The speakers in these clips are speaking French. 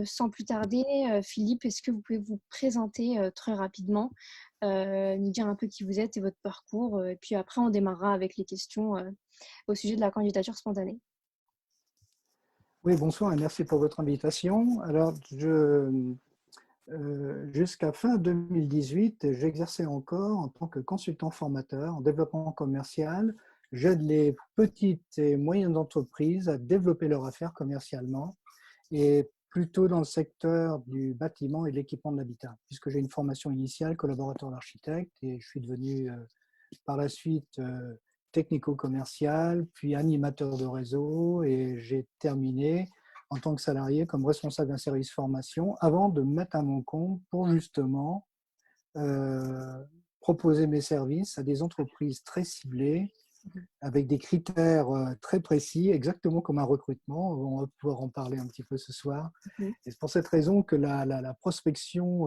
Sans plus tarder, Philippe, est-ce que vous pouvez vous présenter très rapidement, nous dire un peu qui vous êtes et votre parcours, et puis après on démarrera avec les questions au sujet de la candidature spontanée. Oui, bonsoir et merci pour votre invitation. Alors, jusqu'à fin 2018, j'exerçais encore en tant que consultant formateur en développement commercial. J'aide les petites et moyennes entreprises à développer leur affaire commercialement et plutôt dans le secteur du bâtiment et de l'équipement de l'habitat, puisque j'ai une formation initiale collaborateur d'architecte et je suis devenu par la suite technico-commercial, puis animateur de réseau et j'ai terminé en tant que salarié comme responsable d'un service formation avant de me mettre à mon compte pour justement euh, proposer mes services à des entreprises très ciblées avec des critères très précis, exactement comme un recrutement. On va pouvoir en parler un petit peu ce soir. Mhm. Et c'est pour cette raison que la prospection,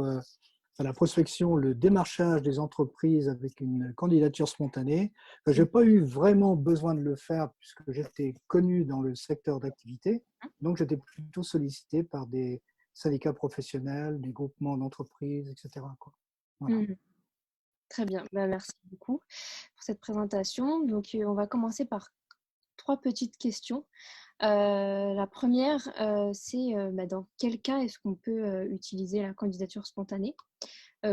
la prospection, le démarchage des entreprises avec une candidature spontanée, je n'ai pas eu vraiment besoin de le faire puisque j'étais connu dans le secteur d'activité. Donc, j'étais plutôt sollicité par des syndicats professionnels, des groupements d'entreprises, etc., quoi. Voilà. Mhm. Très bien, bah, merci beaucoup pour cette présentation. Donc on va commencer par trois petites questions. La première, c'est bah, dans quel cas est-ce qu'on peut utiliser la candidature spontanée?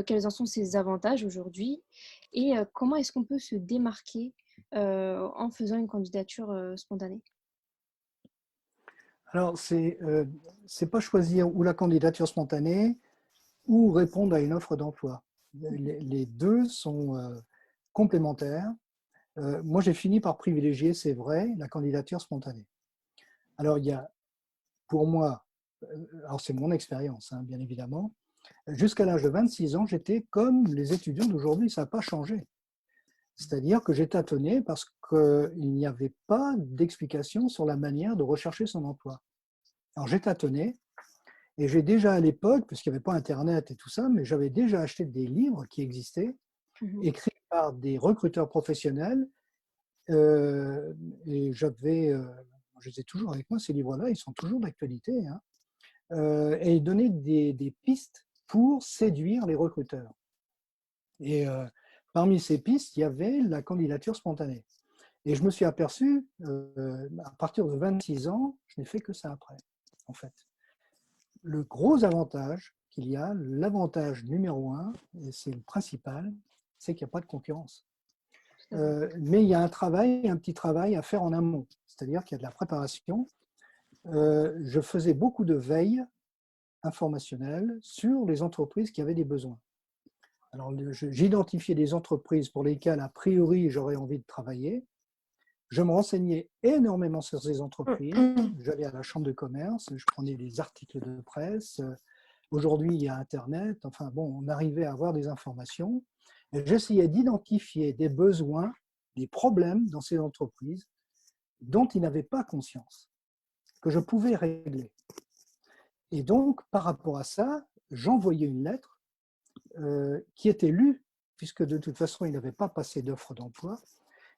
Quels en sont ses avantages aujourd'hui? Et comment est-ce qu'on peut se démarquer en faisant une candidature spontanée? Alors, c'est pas choisir ou la candidature spontanée ou répondre à une offre d'emploi. Les deux sont complémentaires. Moi, j'ai fini par privilégier, c'est vrai, la candidature spontanée. Alors, il y a, pour moi, alors c'est mon expérience, hein, bien évidemment, jusqu'à l'âge de 26 ans, j'étais comme les étudiants d'aujourd'hui, ça n'a pas changé. C'est-à-dire que j'ai tâtonné parce qu'il n'y avait pas d'explication sur la manière de rechercher son emploi. Alors, j'ai tâtonné et j'ai déjà à l'époque, puisqu'il n'y avait pas Internet et tout ça, mais j'avais déjà acheté des livres qui existaient, Mhm. écrits par des recruteurs professionnels. Et j'avais, je les ai toujours avec moi, ces livres-là, ils sont toujours d'actualité, hein, et ils donnaient des pistes pour séduire les recruteurs. Et parmi ces pistes, il y avait la candidature spontanée. Et je me suis aperçu, à partir de 26 ans, je n'ai fait que ça après, en fait. Le gros avantage qu'il y a, l'avantage numéro un, et c'est le principal, c'est qu'il n'y a pas de concurrence. Tout à fait. Mais il y a un petit travail à faire en amont, c'est-à-dire qu'il y a de la préparation. Je faisais beaucoup de veille informationnelle sur les entreprises qui avaient des besoins. Alors, j'identifiais des entreprises pour lesquelles, a priori, j'aurais envie de travailler. Je me renseignais énormément sur ces entreprises. J'allais à la chambre de commerce, je prenais des articles de presse. Aujourd'hui, il y a Internet. Enfin, bon, on arrivait à avoir des informations. J'essayais d'identifier des besoins, des problèmes dans ces entreprises dont ils n'avaient pas conscience, que je pouvais régler. Et donc, par rapport à ça, j'envoyais une lettre qui était lue, puisque de toute façon, il n'avait pas passé d'offre d'emploi,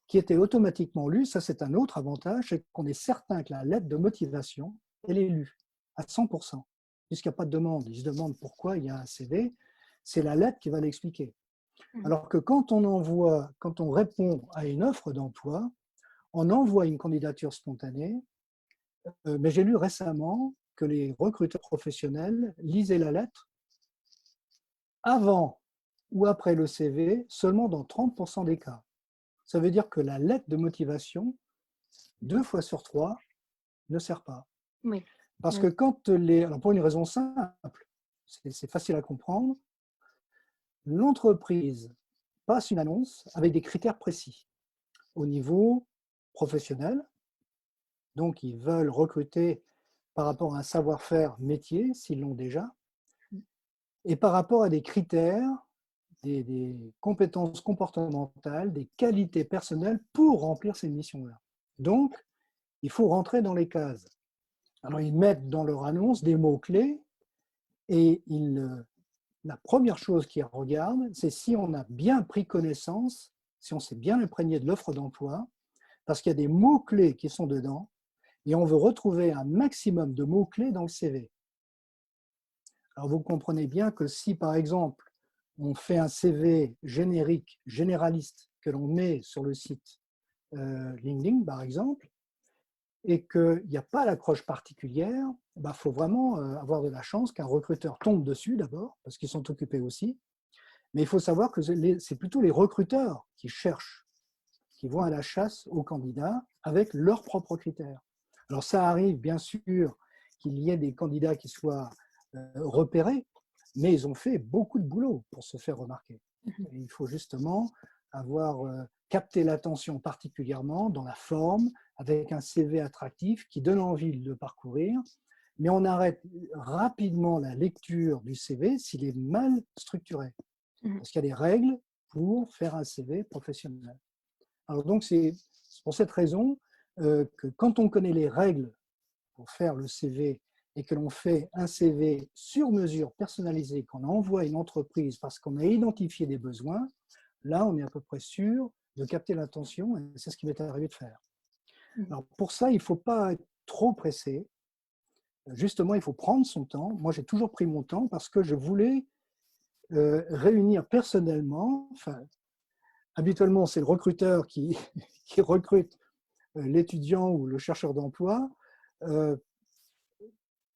qui était automatiquement lue. Ça, c'est un autre avantage, c'est qu'on est certain que la lettre de motivation, elle est lue à 100%, puisqu'il n'y a pas de demande. Ils se demandent pourquoi il y a un CV, c'est la lettre qui va l'expliquer. Mhm. Alors que quand on répond à une offre d'emploi, on envoie une candidature spontanée, mais j'ai lu récemment que les recruteurs professionnels lisaient la lettre avant ou après le CV seulement dans 30% des cas. Ça veut dire que la lettre de motivation, 2 fois sur 3, ne sert pas. Oui. Parce Oui. que alors pour une raison simple, c'est facile à comprendre, l'entreprise passe une annonce avec des critères précis au niveau professionnel. Donc, ils veulent recruter par rapport à un savoir-faire métier, s'ils l'ont déjà, et par rapport à des critères, des compétences comportementales, des qualités personnelles pour remplir ces missions-là. Donc, il faut rentrer dans les cases. Alors, ils mettent dans leur annonce des mots-clés et la première chose qu'ils regardent, c'est si on a bien pris connaissance, si on s'est bien imprégné de l'offre d'emploi, parce qu'il y a des mots-clés qui sont dedans et on veut retrouver un maximum de mots-clés dans le CV. Alors, vous comprenez bien que si, par exemple, on fait un CV générique, généraliste, que l'on met sur le site LinkedIn, par exemple, et qu'il n'y a pas l'accroche particulière, il faut vraiment avoir de la chance qu'un recruteur tombe dessus d'abord, parce qu'ils sont occupés aussi. Mais il faut savoir que c'est plutôt les recruteurs qui cherchent, qui vont à la chasse aux candidats avec leurs propres critères. Alors ça arrive bien sûr qu'il y ait des candidats qui soient repérés, mais ils ont fait beaucoup de boulot pour se faire remarquer. Et il faut justement avoir capté l'attention particulièrement dans la forme, avec un CV attractif qui donne envie de le parcourir, mais on arrête rapidement la lecture du CV s'il est mal structuré, parce qu'il y a des règles pour faire un CV professionnel. Alors donc c'est pour cette raison que quand on connaît les règles pour faire le CV et que l'on fait un CV sur mesure, personnalisé, qu'on envoie à une entreprise parce qu'on a identifié des besoins, là on est à peu près sûr de capter l'attention et c'est ce qui m'est arrivé de faire. Alors pour ça, il ne faut pas être trop pressé. Justement, il faut prendre son temps. Moi, j'ai toujours pris mon temps parce que je voulais réunir personnellement, enfin, habituellement, c'est le recruteur qui, qui recrute l'étudiant ou le chercheur d'emploi. Il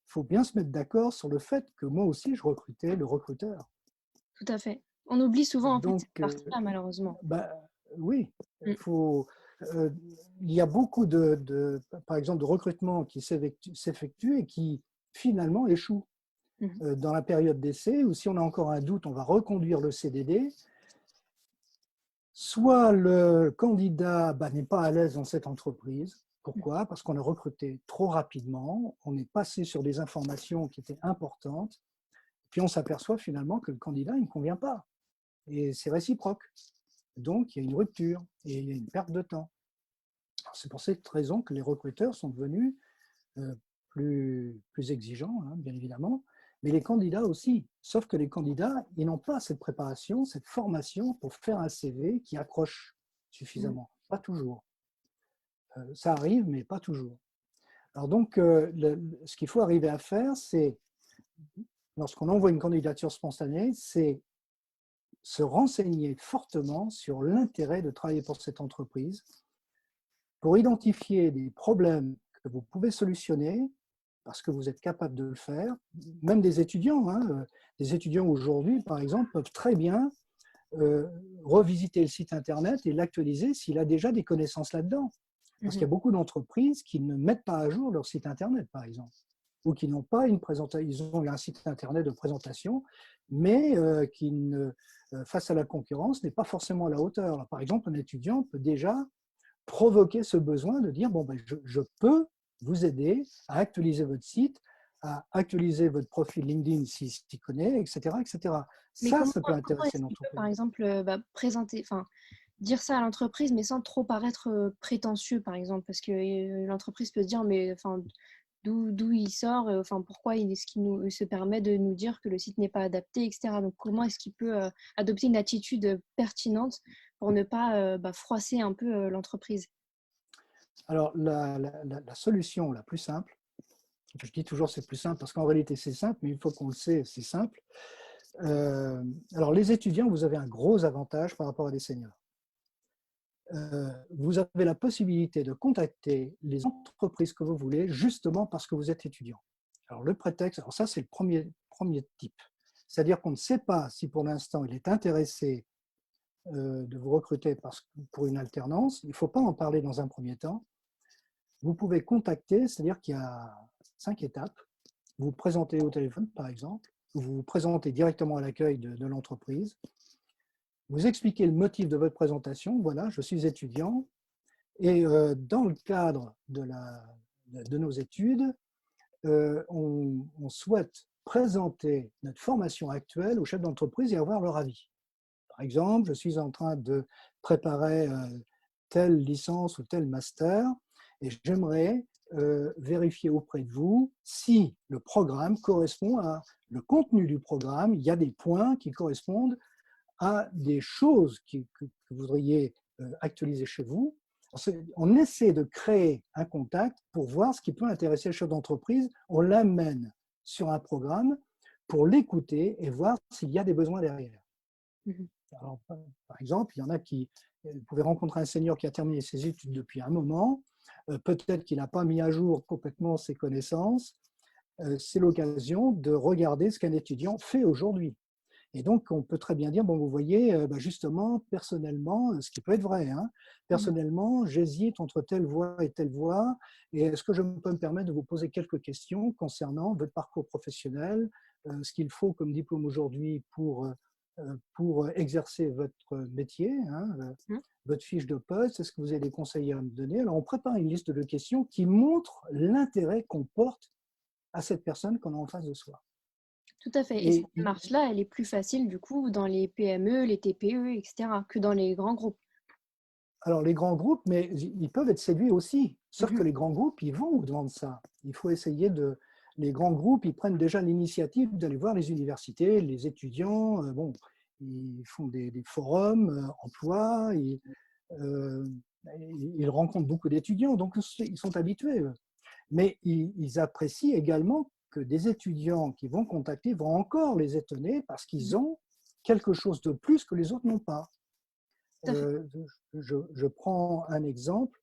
faut bien se mettre d'accord sur le fait que moi aussi, je recrutais le recruteur. Tout à fait. On oublie souvent, en fait, Donc, cette partie-là, malheureusement. bah, oui, Mm. euh, il y a beaucoup par exemple, de recrutements qui s'effectuent et qui finalement échouent Mhm. dans la période d'essai, ou si on a encore un doute, on va reconduire le CDD. Soit le candidat n'est pas à l'aise dans cette entreprise. Pourquoi? Parce qu'on a recruté trop rapidement, on est passé sur des informations qui étaient importantes, puis on s'aperçoit finalement que le candidat il ne convient pas. Et c'est réciproque. Donc, il y a une rupture et il y a une perte de temps. C'est pour cette raison que les recruteurs sont devenus plus exigeants, hein, bien évidemment, mais les candidats aussi. Sauf que les candidats, ils n'ont pas cette préparation, cette formation pour faire un CV qui accroche Mhm. suffisamment. Pas toujours. Ça arrive, mais pas toujours. Alors donc, ce qu'il faut arriver à faire, c'est, lorsqu'on envoie une candidature spontanée, c'est se renseigner fortement sur l'intérêt de travailler pour cette entreprise, pour identifier des problèmes que vous pouvez solutionner parce que vous êtes capable de le faire. Même des étudiants, hein, des étudiants aujourd'hui, par exemple, peuvent très bien revisiter le site Internet et l'actualiser s'il a déjà des connaissances là-dedans. Parce qu'il y a beaucoup d'entreprises qui ne mettent pas à jour leur site Internet, par exemple, ou qui n'ont pas une présentation, ils ont un site Internet de présentation, mais qui, face à la concurrence, n'est pas forcément à la hauteur. Alors, par exemple, un étudiant peut déjà provoquer ce besoin de dire, bon, je peux vous aider à actualiser votre site, à actualiser votre profil LinkedIn s'il connaît, etc., etc. Mais Ça peut comment intéresser est-ce qu'il peut, par l'entreprise. exemple, présenter, enfin, dire ça à l'entreprise, mais sans trop paraître prétentieux, par exemple, parce que l'entreprise peut se dire, mais enfin, d'où il sort, enfin, pourquoi est-ce qu'il il se permet de nous dire que le site n'est pas adapté, etc. Donc, comment est-ce qu'il peut adopter une attitude pertinente pour ne pas froisser un peu l'entreprise? Alors, la solution la plus simple, je dis toujours c'est plus simple parce qu'en réalité c'est simple, mais une fois qu'on le sait, c'est simple. Alors, les étudiants, vous avez un gros avantage par rapport à des seniors. Vous avez la possibilité de contacter les entreprises que vous voulez justement parce que vous êtes étudiant. Alors, le prétexte, alors ça, c'est le premier type. C'est-à-dire qu'on ne sait pas si pour l'instant il est intéressé de vous recruter pour une alternance. Il ne faut pas en parler dans un premier temps. Vous pouvez contacter, c'est-à-dire qu'il y a 5 étapes. Vous vous présentez au téléphone, par exemple, vous vous présentez directement à l'accueil de l'entreprise. Vous expliquez le motif de votre présentation. Voilà, je suis étudiant et dans le cadre de nos études, on souhaite présenter notre formation actuelle aux chefs d'entreprise et avoir leur avis. Par exemple, je suis en train de préparer telle licence ou tel master et j'aimerais vérifier auprès de vous si le programme correspond à le contenu du programme. Il y a des points qui correspondent à des choses que vous voudriez actualiser chez vous. On essaie de créer un contact pour voir ce qui peut intéresser le chef d'entreprise. On l'amène sur un programme pour l'écouter et voir s'il y a des besoins derrière. Mhm. Alors, par exemple, il y en a qui, vous pouvez rencontrer un senior qui a terminé ses études depuis un moment, peut-être qu'il n'a pas mis à jour complètement ses connaissances, c'est l'occasion de regarder ce qu'un étudiant fait aujourd'hui. Et donc, on peut très bien dire, bon, vous voyez, justement, personnellement, ce qui peut être vrai, hein, Mhm. personnellement, j'hésite entre telle voie et telle voie, et est-ce que je peux me permettre de vous poser quelques questions concernant votre parcours professionnel, ce qu'il faut comme diplôme aujourd'hui pour exercer votre métier, hein, Mhm. votre fiche de poste, est-ce que vous avez des conseils à me donner? Alors, on prépare une liste de questions qui montre l'intérêt qu'on porte à cette personne qu'on a en face de soi. Tout à fait. Et cette Et démarche-là, elle est plus facile du coup dans les PME, les TPE, etc., que dans les grands groupes. alors, les grands groupes, mais ils peuvent être séduits aussi. Sauf que Mhm. les grands groupes, ils vont au-devant de ça. Il faut essayer de. Les grands groupes, ils prennent déjà l'initiative d'aller voir les universités, les étudiants. Bon, ils font des forums, emploi, euh, ils rencontrent beaucoup d'étudiants, donc ils sont habitués. Eux. Mais ils apprécient également que des étudiants qui vont contacter vont encore les étonner parce qu'ils Mhm. ont quelque chose de plus que les autres n'ont pas. Tout à fait. Euh, je prends un exemple,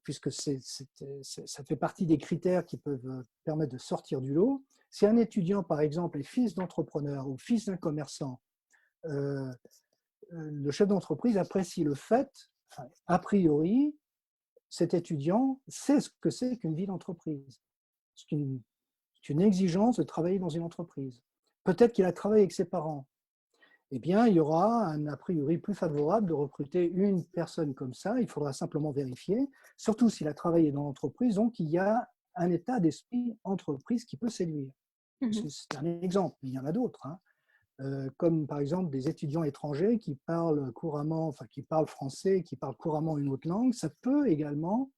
puisque ça fait partie des critères qui peuvent permettre de sortir du lot. Si un étudiant, par exemple, est fils d'entrepreneur ou fils d'un commerçant, euh, le chef d'entreprise apprécie le fait, enfin, a priori, cet étudiant sait ce que c'est qu'une vie d'entreprise. C'est une exigence de travailler dans une entreprise. Peut-être qu'il a travaillé avec ses parents. Eh bien, il y aura un a priori plus favorable de recruter une personne comme ça. Il faudra simplement vérifier, surtout s'il a travaillé dans l'entreprise. Donc, il y a un état d'esprit entreprise qui peut séduire. Mhm. C'est un exemple, mais il y en a d'autres. Hein. Comme par exemple des étudiants étrangers qui parlent couramment, enfin qui parlent français, qui parlent couramment une autre langue, ça peut également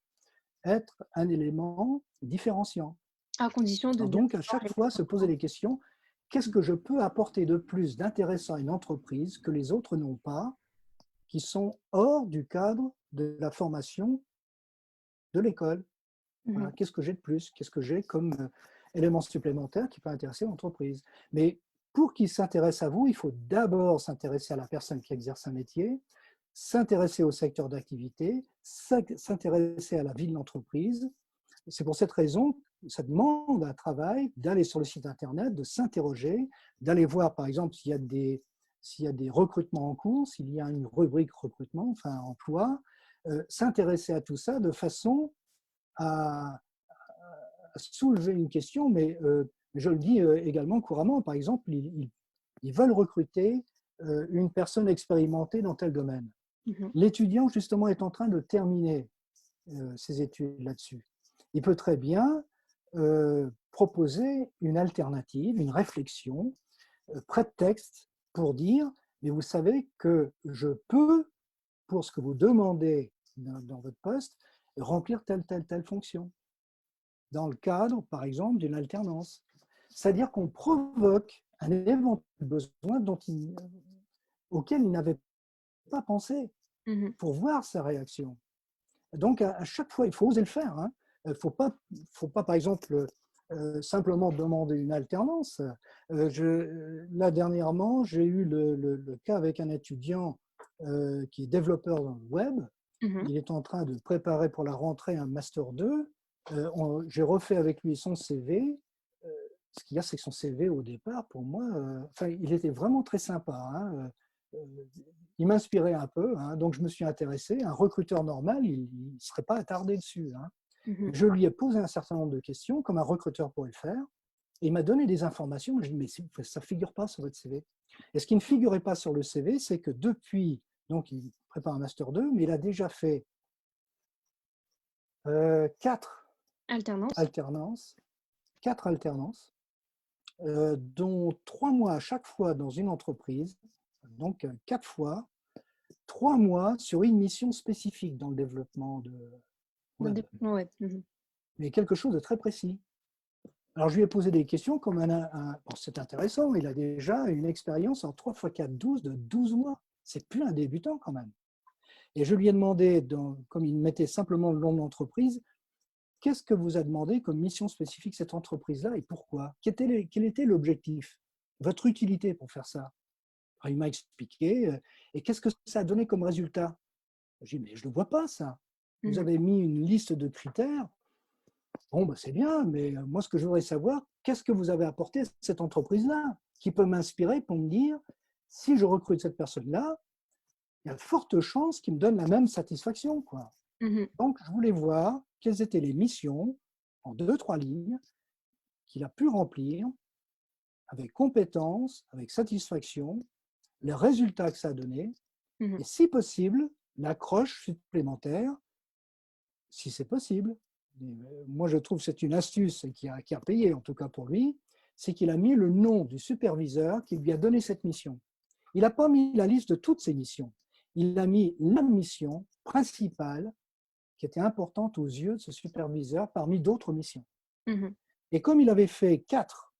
être un élément différenciant. À condition de Alors bien donc, à savoir chaque les fois, se poser les questions, qu'est-ce que je peux apporter de plus d'intéressant à une entreprise que les autres n'ont pas, qui sont hors du cadre de la formation de l'école? Mhm. Voilà, qu'est-ce que j'ai de plus? Qu'est-ce que j'ai comme élément supplémentaire qui peut intéresser l'entreprise? Mais pour qu'il s'intéresse à vous, il faut d'abord s'intéresser à la personne qui exerce un métier, s'intéresser au secteur d'activité, s'intéresser à la vie de l'entreprise. C'est pour cette raison que ça demande un travail d'aller sur le site Internet, de s'interroger, d'aller voir, par exemple, s'il y a des recrutements en cours, s'il y a une rubrique recrutement, enfin emploi, s'intéresser à tout ça de façon à, à soulever une question, mais je le dis également couramment. Par exemple, ils veulent recruter une personne expérimentée dans tel domaine. Mhm. L'étudiant, justement, est en train de terminer ses études là-dessus. Il peut très bien proposer une alternative, une réflexion, prétexte pour dire, mais vous savez que je peux, pour ce que vous demandez dans votre poste, remplir telle fonction, dans le cadre, par exemple, d'une alternance. C'est-à-dire qu'on provoque un éventuel besoin auquel il n'avait pas pensé Mhm. pour voir sa réaction. Donc, à chaque fois, il faut oser le faire. Hein. Il ne faut pas, par exemple, simplement demander une alternance. Là, dernièrement, j'ai eu le cas avec un étudiant qui est développeur dans le web. Mhm. Il est en train de préparer pour la rentrée un Master 2. J'ai refait avec lui son CV. Euh, Ce qu'il y a, c'est que son CV, au départ, pour moi, enfin, il était vraiment très sympa. Hein. Il m'inspirait un peu, hein, donc je me suis intéressé. Un recruteur normal, il ne serait pas attardé dessus. Hein. Mhm. Je lui ai posé un certain nombre de questions, comme un recruteur pourrait le faire, et il m'a donné des informations. Je lui ai dit, mais ça ne figure pas sur votre CV. Et ce qui ne figurait pas sur le CV, c'est que depuis, donc il prépare un Master 2, mais il a déjà fait 4 Alternance. alternances, 4 alternances, dont 3 mois à chaque fois dans une entreprise, donc 4 fois, 3 mois sur une mission spécifique dans le développement de Dans le web, développement web. Mhm. mais quelque chose de très précis. Alors je lui ai posé des questions comme bon, c'est intéressant, il a déjà une expérience en 3 x 4, 12 de 12 mois. C'est plus un débutant quand même. Et je lui ai demandé, comme il mettait simplement le nom de l'entreprise, qu'est-ce que vous a demandé comme mission spécifique cette entreprise-là et pourquoi? Quel était l'objectif? Votre utilité pour faire ça? Alors, il m'a expliqué. Et qu'est-ce que ça a donné comme résultat? J'ai dit, mais je ne le vois pas, ça. Vous Mmh. avez mis une liste de critères. Bon, ben, c'est bien, mais moi, ce que je voudrais savoir, qu'est-ce que vous avez apporté à cette entreprise-là qui peut m'inspirer pour me dire, si je recrute cette personne-là, il y a de fortes chances qu'il me donne la même satisfaction, quoi. Mmh. Donc, je voulais voir quelles étaient les missions, en deux, trois lignes, qu'il a pu remplir avec compétence, avec satisfaction, les résultats que ça a donné, Mmh. et si possible, l'accroche supplémentaire, si c'est possible. Moi, je trouve que c'est une astuce qui a payé, en tout cas pour lui, c'est qu'il a mis le nom du superviseur qui lui a donné cette mission. Il n'a pas mis la liste de toutes ses missions. Il a mis la mission principale qui était importante aux yeux de ce superviseur parmi d'autres missions. Mmh. Et comme il avait fait 4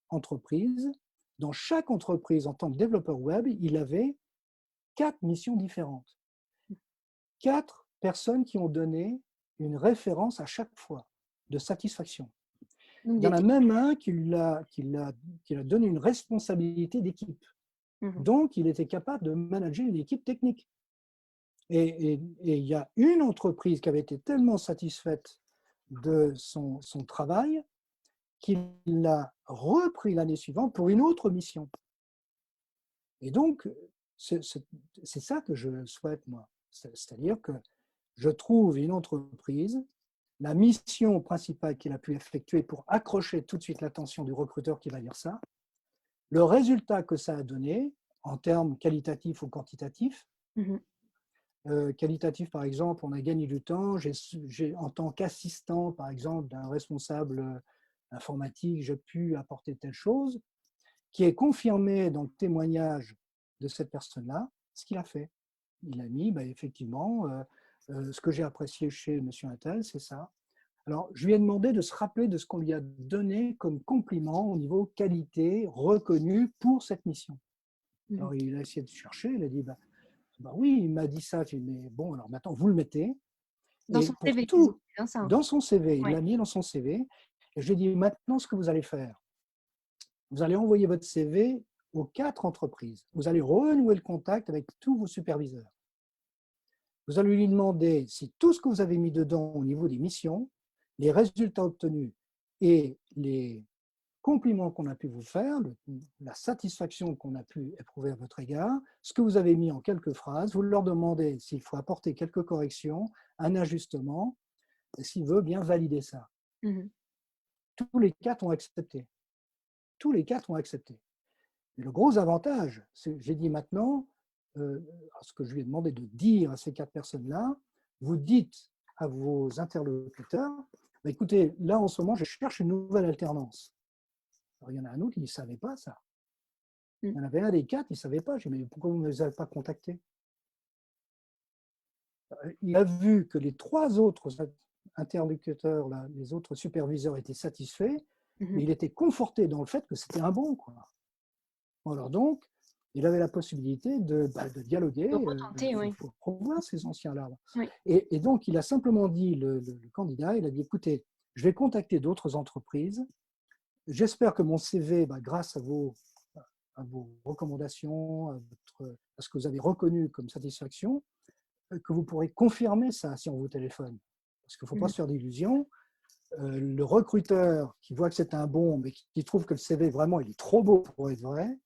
entreprises, dans chaque entreprise en tant que développeur web, il avait 4 missions différentes. 4 personnes qui ont donné une référence à chaque fois de satisfaction. Donc Il y en des a même un qui a donné une responsabilité d'équipe. Mmh. Donc, il était capable de manager une équipe technique. Et il y a une entreprise qui avait été tellement satisfaite de son travail qu'il l'a repris l'année suivante pour une autre mission. Et donc, c'est ça que je souhaite, moi. C'est-à-dire que je trouve une entreprise, la mission principale qu'il a pu effectuer pour accrocher tout de suite l'attention du recruteur qui va lire ça, le résultat que ça a donné en termes qualitatifs ou quantitatifs. Mmh. Qualitatif, par exemple, on a gagné du temps. En tant qu'assistant, par exemple, d'un responsable informatique, j'ai pu apporter telle chose, qui est confirmé dans le témoignage de cette personne-là, ce qu'il a fait. Il a mis, effectivement, ce que j'ai apprécié chez M. Intel, c'est ça. Alors, je lui ai demandé de se rappeler de ce qu'on lui a donné comme compliment au niveau qualité reconnu pour cette mission. Mmh. Alors, il a essayé de chercher, il a dit, oui, il m'a dit ça, mais bon, alors maintenant, vous le mettez. Dans Et son pour CV quasiment, tout, c'est bien ça, hein? dans son CV, il Ouais. l'a mis dans son CV, et je lui ai dit, maintenant, ce que vous allez faire, vous allez envoyer votre CV aux 4 entreprises. Vous allez renouer le contact avec tous vos superviseurs. Vous allez lui demander si tout ce que vous avez mis dedans au niveau des missions, les résultats obtenus et les compliments qu'on a pu vous faire, la satisfaction qu'on a pu éprouver à votre égard, ce que vous avez mis en quelques phrases, vous leur demandez s'il faut apporter quelques corrections, un ajustement, et s'il veut bien valider ça. Mmh. Tous les 4 ont accepté. Tous les 4 ont accepté. Et le gros avantage, c'est j'ai dit maintenant, ce que je lui ai demandé de dire à ces 4 personnes-là, vous dites à vos interlocuteurs, écoutez, là en ce moment, je cherche une nouvelle alternance. Alors, il y en a un autre qui ne savait pas ça. Mmh. Il y en avait un des 4, il ne savait pas. J'ai dit, mais pourquoi vous ne les avez pas contactés? Il a vu que les 3 autres interlocuteurs, là, les autres superviseurs étaient satisfaits, Mmh. mais il était conforté dans le fait que c'était un bon, quoi. Alors donc, il avait la possibilité de dialoguer. De retenter, Il oui. faut revoir ces anciens-là. Oui. Et donc, il a simplement dit, le candidat, il a dit, écoutez, je vais contacter d'autres entreprises. J'espère que mon CV, grâce à vos recommandations, à ce que vous avez reconnu comme satisfaction, que vous pourrez confirmer ça si on vous téléphone. Parce qu'il ne faut pas Mmh. se faire d'illusions. Le recruteur qui voit que c'est un bon, mais qui trouve que le CV, vraiment, il est trop beau pour être vrai,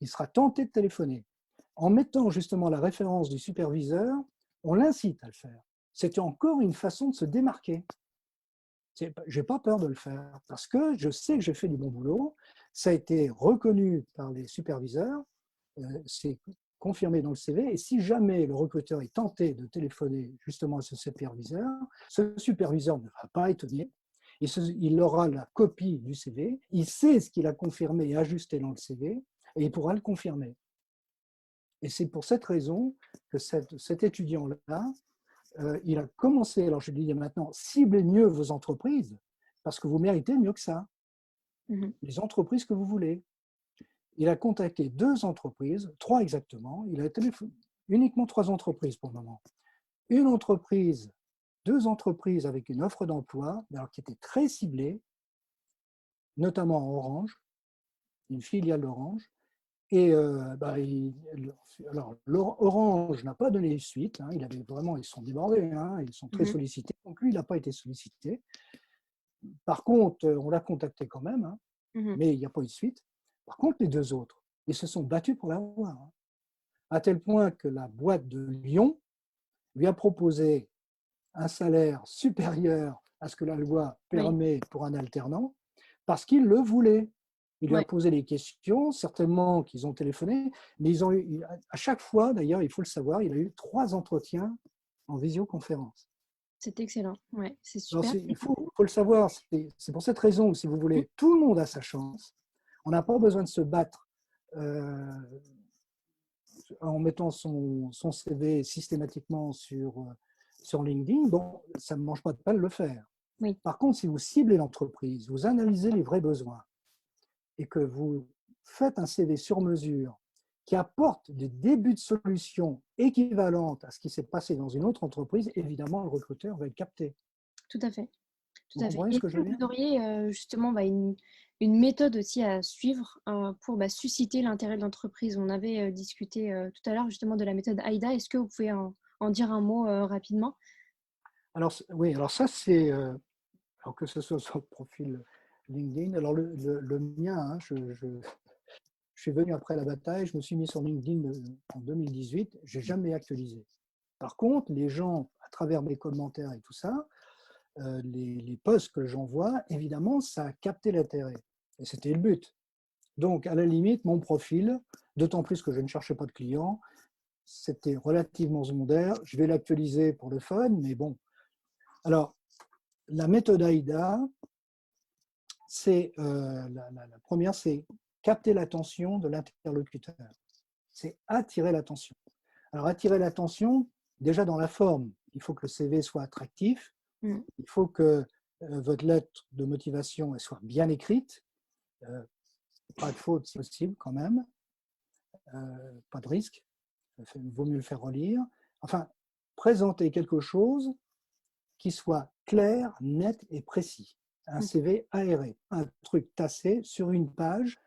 il sera tenté de téléphoner. En mettant justement la référence du superviseur, on l'incite à le faire. C'est encore une façon de se démarquer. Je n'ai pas peur de le faire parce que je sais que j'ai fait du bon boulot. Ça a été reconnu par les superviseurs, c'est confirmé dans le CV. Et si jamais le recruteur est tenté de téléphoner justement à ce superviseur ne va pas étonner. Il aura la copie du CV, il sait ce qu'il a confirmé et ajusté dans le CV, et il pourra le confirmer. Et c'est pour cette raison que cet étudiant-là, il a commencé, alors je lui dis maintenant, ciblez mieux vos entreprises, parce que vous méritez mieux que ça, Mmh. les entreprises que vous voulez. Il a contacté 2 entreprises, 3 exactement, il a téléphoné uniquement 3 entreprises pour le moment. Une entreprise 2 entreprises avec une offre d'emploi, alors qui était très ciblée, notamment Orange, une filiale d'Orange. Et alors, Orange n'a pas donné suite. Hein, ils sont débordés, hein, ils sont très Mhm. sollicités. Donc lui, il n'a pas été sollicité. Par contre, on l'a contacté quand même, hein, Mhm. mais il n'y a pas eu de suite. Par contre, les 2 autres, ils se sont battus pour l'avoir, hein, à tel point que la boîte de Lyon lui a proposé un salaire supérieur à ce que la loi Oui, permet pour un alternant, parce qu'il le voulait. Il lui a ouais, posé des questions, certainement qu'ils ont téléphoné, mais ils ont eu, à chaque fois, d'ailleurs, il faut le savoir, il a eu 3 entretiens en visioconférence. c'est excellent. Ouais, c'est Alors, super. Et il du faut, coup, faut le savoir, c'est pour cette raison, si vous voulez, tout le monde a sa chance. On n'a pas besoin de se battre euh, en mettant son CV systématiquement sur LinkedIn. Bon, ça ne mange pas de pain de le faire. oui, Par contre, si vous ciblez l'entreprise, vous analysez les vrais besoins et que vous faites un CV sur mesure qui apporte des débuts de solutions équivalentes à ce qui s'est passé dans une autre entreprise, évidemment, le recruteur va être capté. tout à fait. Vous Tout à fait. comprenez ce Est-ce que je que veux dire? vous auriez justement une méthode aussi à suivre pour susciter l'intérêt de l'entreprise? On avait discuté tout à l'heure justement de la méthode AIDA. Est-ce que vous pouvez en dire un mot rapidement? Alors, oui, alors ça, c'est, alors que ce soit sur le profil LinkedIn, alors le mien, hein, je suis venu après la bataille, je me suis mis sur LinkedIn en 2018, je n'ai jamais actualisé. Par contre, les gens, à travers mes commentaires et tout ça, les posts que j'envoie, évidemment, ça a capté l'intérêt. Et c'était le but. Donc, à la limite, mon profil, d'autant plus que je ne cherchais pas de clients, c'était relativement secondaire. Je vais l'actualiser pour le fun, mais bon. Alors, la méthode AIDA, c'est la première, c'est capter l'attention de l'interlocuteur. C'est attirer l'attention. Alors, attirer l'attention, déjà dans la forme, il faut que le CV soit attractif, Mm. il faut que votre lettre de motivation elle soit bien écrite, euh, pas de faute si possible quand même, pas de risque, il vaut mieux le faire relire. Enfin, présenter quelque chose qui soit clair, net et précis. Un Mm. CV aéré, un truc tassé sur une page,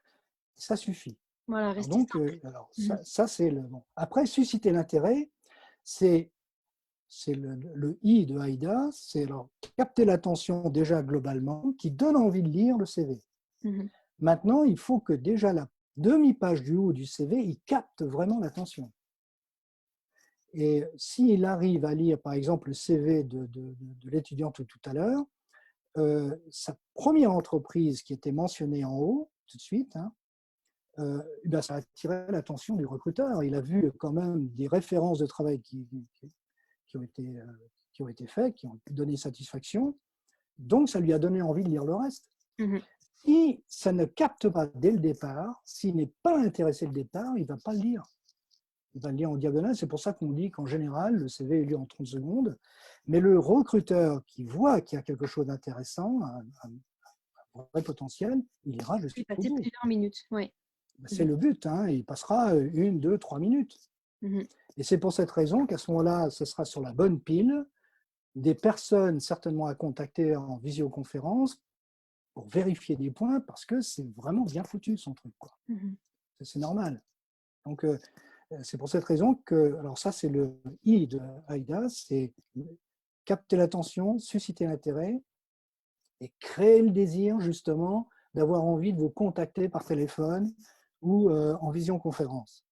ça suffit. Voilà, Alors restez donc, simple. Mhm. ça c'est le bon. Après, susciter l'intérêt, c'est le I de AIDA, c'est alors capter l'attention déjà globalement, qui donne envie de lire le CV. Mhm. Maintenant, il faut que déjà la demi-page du haut du CV, il capte vraiment l'attention. Et s'il arrive à lire, par exemple, le CV de l'étudiante tout à l'heure, sa première entreprise qui était mentionnée en haut, tout de suite, hein, ben ça a attiré l'attention du recruteur. Il a vu quand même des références de travail qui ont été, qui ont été faites, qui ont donné satisfaction. Donc, ça lui a donné envie de lire le reste. Mhm. Si ça ne capte pas dès le départ, s'il n'est pas intéressé le départ, il ne va pas le lire. Il va le lire en diagonale. C'est pour ça qu'on dit qu'en général, le CV est lu en 30 secondes. Mais le recruteur qui voit qu'il y a quelque chose d'intéressant, un vrai potentiel, il ira Oui, jusqu'au passer bout. plusieurs minutes. Oui. C'est le but. Hein. Il passera 1, 2, 3 minutes. Mhm. Et c'est pour cette raison qu'à ce moment-là, ce sera sur la bonne pile, des personnes certainement à contacter en visioconférence pour vérifier des points parce que c'est vraiment bien foutu son truc. Quoi. Mhm. C'est normal. Donc, c'est pour cette raison que, alors ça, c'est le I de AIDA, c'est capter l'attention, susciter l'intérêt et créer le désir, justement, d'avoir envie de vous contacter par téléphone ou en visioconférence.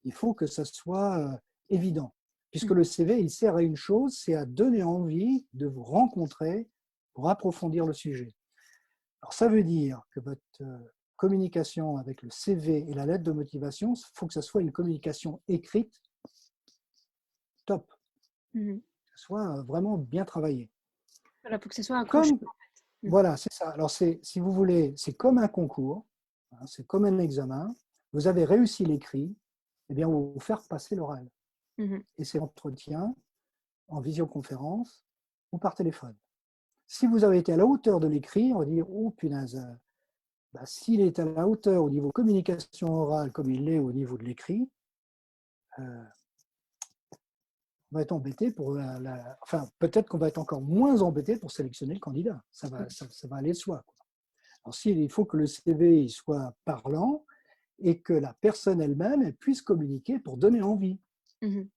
Il faut que ça soit évident, puisque Mhm. le CV, il sert à une chose, c'est à donner envie de vous rencontrer pour approfondir le sujet. Alors, ça veut dire que votre communication avec le CV et la lettre de motivation, il faut que ce soit une communication écrite top, Mhm. que ce soit vraiment bien travaillé. Voilà, faut que ce soit accrocheur. Comme, Mhm. voilà, c'est ça. Alors, si vous voulez, c'est comme un concours, hein, c'est comme un examen. Vous avez réussi l'écrit, eh bien, on va vous faire passer l'oral. Mhm. Et c'est l'entretien en visioconférence ou par téléphone. Si vous avez été à la hauteur de l'écrit, on va dire, oh punaise, bah, s'il est à la hauteur au niveau communication orale comme il l'est au niveau de l'écrit, euh, on va être embêté pour enfin, peut-être qu'on va être encore moins embêté pour sélectionner le candidat. Ça va aller de soi, quoi. Alors, il faut que le CV il soit parlant et que la personne elle-même elle puisse communiquer pour donner envie. Mhm.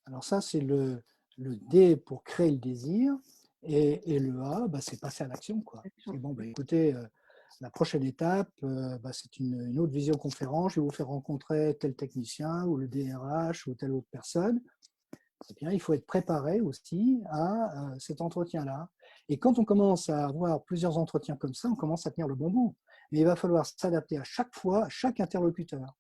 Alors ça, c'est le D pour créer le désir. Et le A, bah, c'est passer à l'action, quoi. C'est bon, bah, écoutez, la prochaine étape, bah, c'est une autre visioconférence. Je vais vous faire rencontrer tel technicien ou le DRH ou telle autre personne. Eh bien, il faut être préparé aussi à cet entretien-là. Et quand on commence à avoir plusieurs entretiens comme ça, on commence à tenir le bon bout. Mais il va falloir s'adapter à chaque fois, à chaque interlocuteur.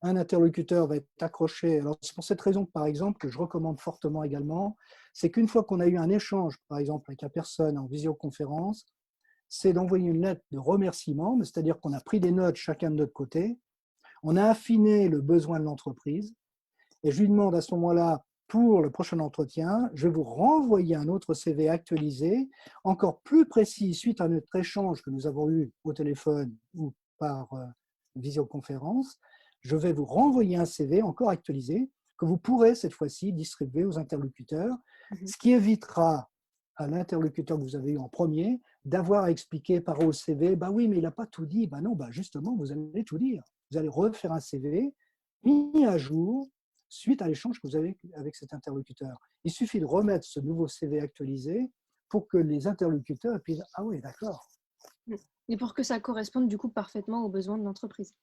Un interlocuteur va être accroché. Alors, c'est pour cette raison, par exemple, que je recommande fortement également, c'est qu'une fois qu'on a eu un échange, par exemple, avec la personne en visioconférence, c'est d'envoyer une lettre de remerciement, c'est-à-dire qu'on a pris des notes chacun de notre côté, on a affiné le besoin de l'entreprise, et je lui demande à ce moment-là, pour le prochain entretien, je vais vous renvoyer un autre CV actualisé, encore plus précis suite à notre échange que nous avons eu au téléphone ou par visioconférence. Je vais vous renvoyer un CV encore actualisé que vous pourrez cette fois-ci distribuer aux interlocuteurs, Mhm. ce qui évitera à l'interlocuteur que vous avez eu en premier d'avoir à expliquer par au CV, bah oui, mais il n'a pas tout dit. Bah non, bah justement, vous allez tout dire. Vous allez refaire un CV mis à jour suite à l'échange que vous avez avec cet interlocuteur. Il suffit de remettre ce nouveau CV actualisé pour que les interlocuteurs puissent dire ah oui, d'accord. Et pour que ça corresponde du coup parfaitement aux besoins de l'entreprise.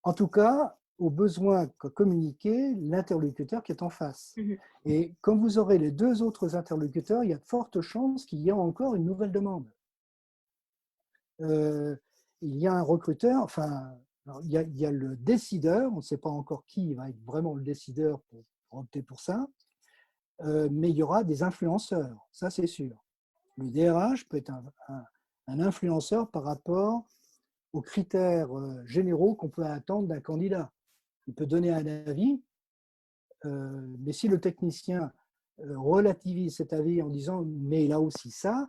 En tout cas, aux besoins que communiquer l'interlocuteur qui est en face. Mhm. Et comme vous aurez les deux autres interlocuteurs, il y a de fortes chances qu'il y ait encore une nouvelle demande. Il y a un recruteur, enfin, alors, il y a le décideur, on ne sait pas encore qui va être vraiment le décideur pour opter pour ça, mais il y aura des influenceurs, ça c'est sûr. Le DRH peut être un influenceur par rapport aux critères généraux qu'on peut attendre d'un candidat. Il peut donner un avis, mais si le technicien relativise cet avis en disant mais il a aussi ça,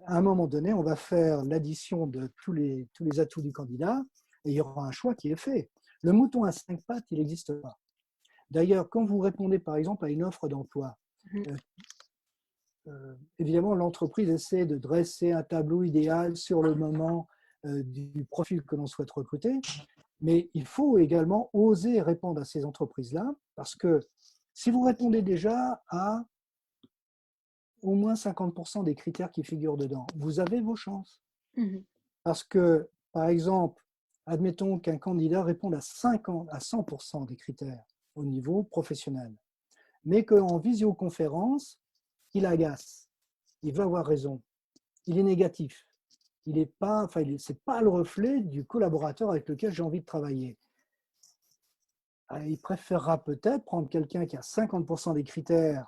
à un moment donné, on va faire l'addition de tous les atouts du candidat et il y aura un choix qui est fait. Le mouton à cinq pattes, il n'existe pas. D'ailleurs, quand vous répondez par exemple à une offre d'emploi, Mhm. évidemment, l'entreprise essaie de dresser un tableau idéal sur le moment du profil que l'on souhaite recruter, mais il faut également oser répondre à ces entreprises-là, parce que si vous répondez déjà à au moins 50% des critères qui figurent dedans, vous avez vos chances. Mhm. Parce que, par exemple, admettons qu'un candidat réponde à 50, à 100% des critères au niveau professionnel, mais qu'en visioconférence, il agace, il veut avoir raison, il est négatif, il n'est pas, enfin, c'est pas le reflet du collaborateur avec lequel j'ai envie de travailler. Il préférera peut-être prendre quelqu'un qui a 50% des critères,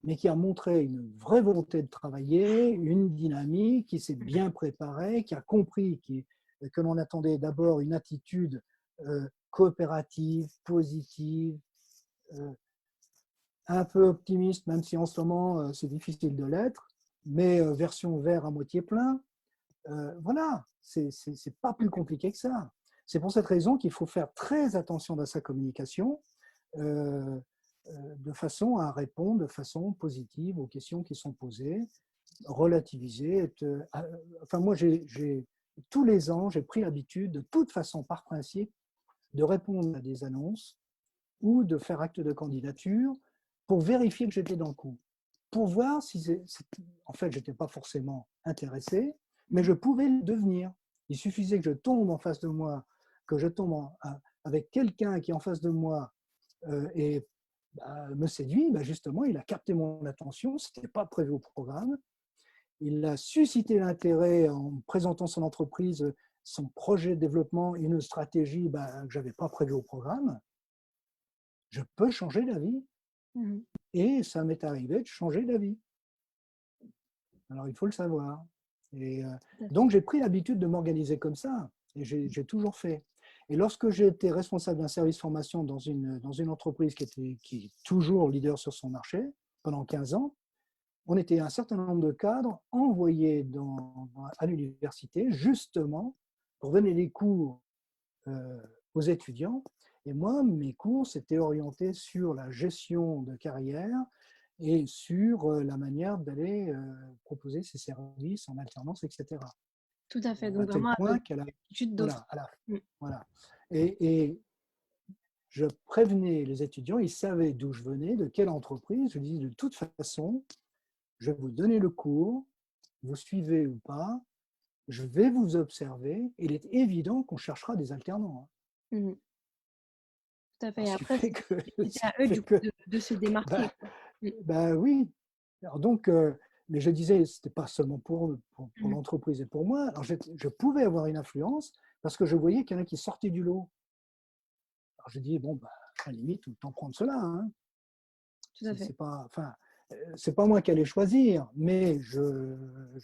mais qui a montré une vraie volonté de travailler, une dynamique, qui s'est bien préparé, qui a compris que l'on attendait d'abord une attitude coopérative, positive, euh, un peu optimiste, même si en ce moment c'est difficile de l'être, mais version verre à moitié plein. Voilà, c'est pas plus compliqué que ça. C'est pour cette raison qu'il faut faire très attention dans sa communication, euh, de façon à répondre de façon positive aux questions qui sont posées, relativiser. Enfin, moi, tous les ans, j'ai pris l'habitude, de toute façon, par principe, de répondre à des annonces ou de faire acte de candidature pour vérifier que j'étais dans le coup, pour voir si en fait, je n'étais pas forcément intéressé, mais je pouvais le devenir. Il suffisait que je tombe en face de moi, que je tombe avec quelqu'un qui est en face de moi et me séduit, justement, il a capté mon attention, ce n'était pas prévu au programme. Il a suscité l'intérêt en présentant son entreprise, son projet de développement, une stratégie que je n'avais pas prévue au programme. Je peux changer d'avis. Mhm. Et ça m'est arrivé de changer d'avis. Alors, il faut le savoir. Et Tout à fait. donc, j'ai pris l'habitude de m'organiser comme ça. Et j'ai toujours fait. Et lorsque j'ai été responsable d'un service formation dans une entreprise qui est toujours leader sur son marché, pendant 15 ans, on était un certain nombre de cadres envoyés à l'université, justement, pour donner des cours aux étudiants. Et moi, mes cours, c'était orienté sur la gestion de carrière et sur la manière d'aller proposer ses services en alternance, etc. Tout à fait. À Donc tel vraiment point avec qu'elle a… l'habitude d'offrir. Voilà, à la, Mmh. voilà. Et je prévenais les étudiants, ils savaient d'où je venais, de quelle entreprise. Je disais, de toute façon, je vais vous donner le cours, vous suivez ou pas, je vais vous observer. Il est évident qu'on cherchera des alternants. Mmh. Tout à fait. Alors, Et ce qui après, fait que, c'était ce à qui eux fait du coup que de se démarquer, bah, quoi. Mmh. bah oui. Alors donc, mais je disais, ce n'était pas seulement pour Mmh. l'entreprise et pour moi. Alors, je pouvais avoir une influence parce que je voyais qu'il y en a qui sortaient du lot. Alors, je dis, bon, bah, à la limite, autant prendre cela. Hein. Tout à fait. C'est pas, enfin, c'est pas moi qui allais choisir, mais je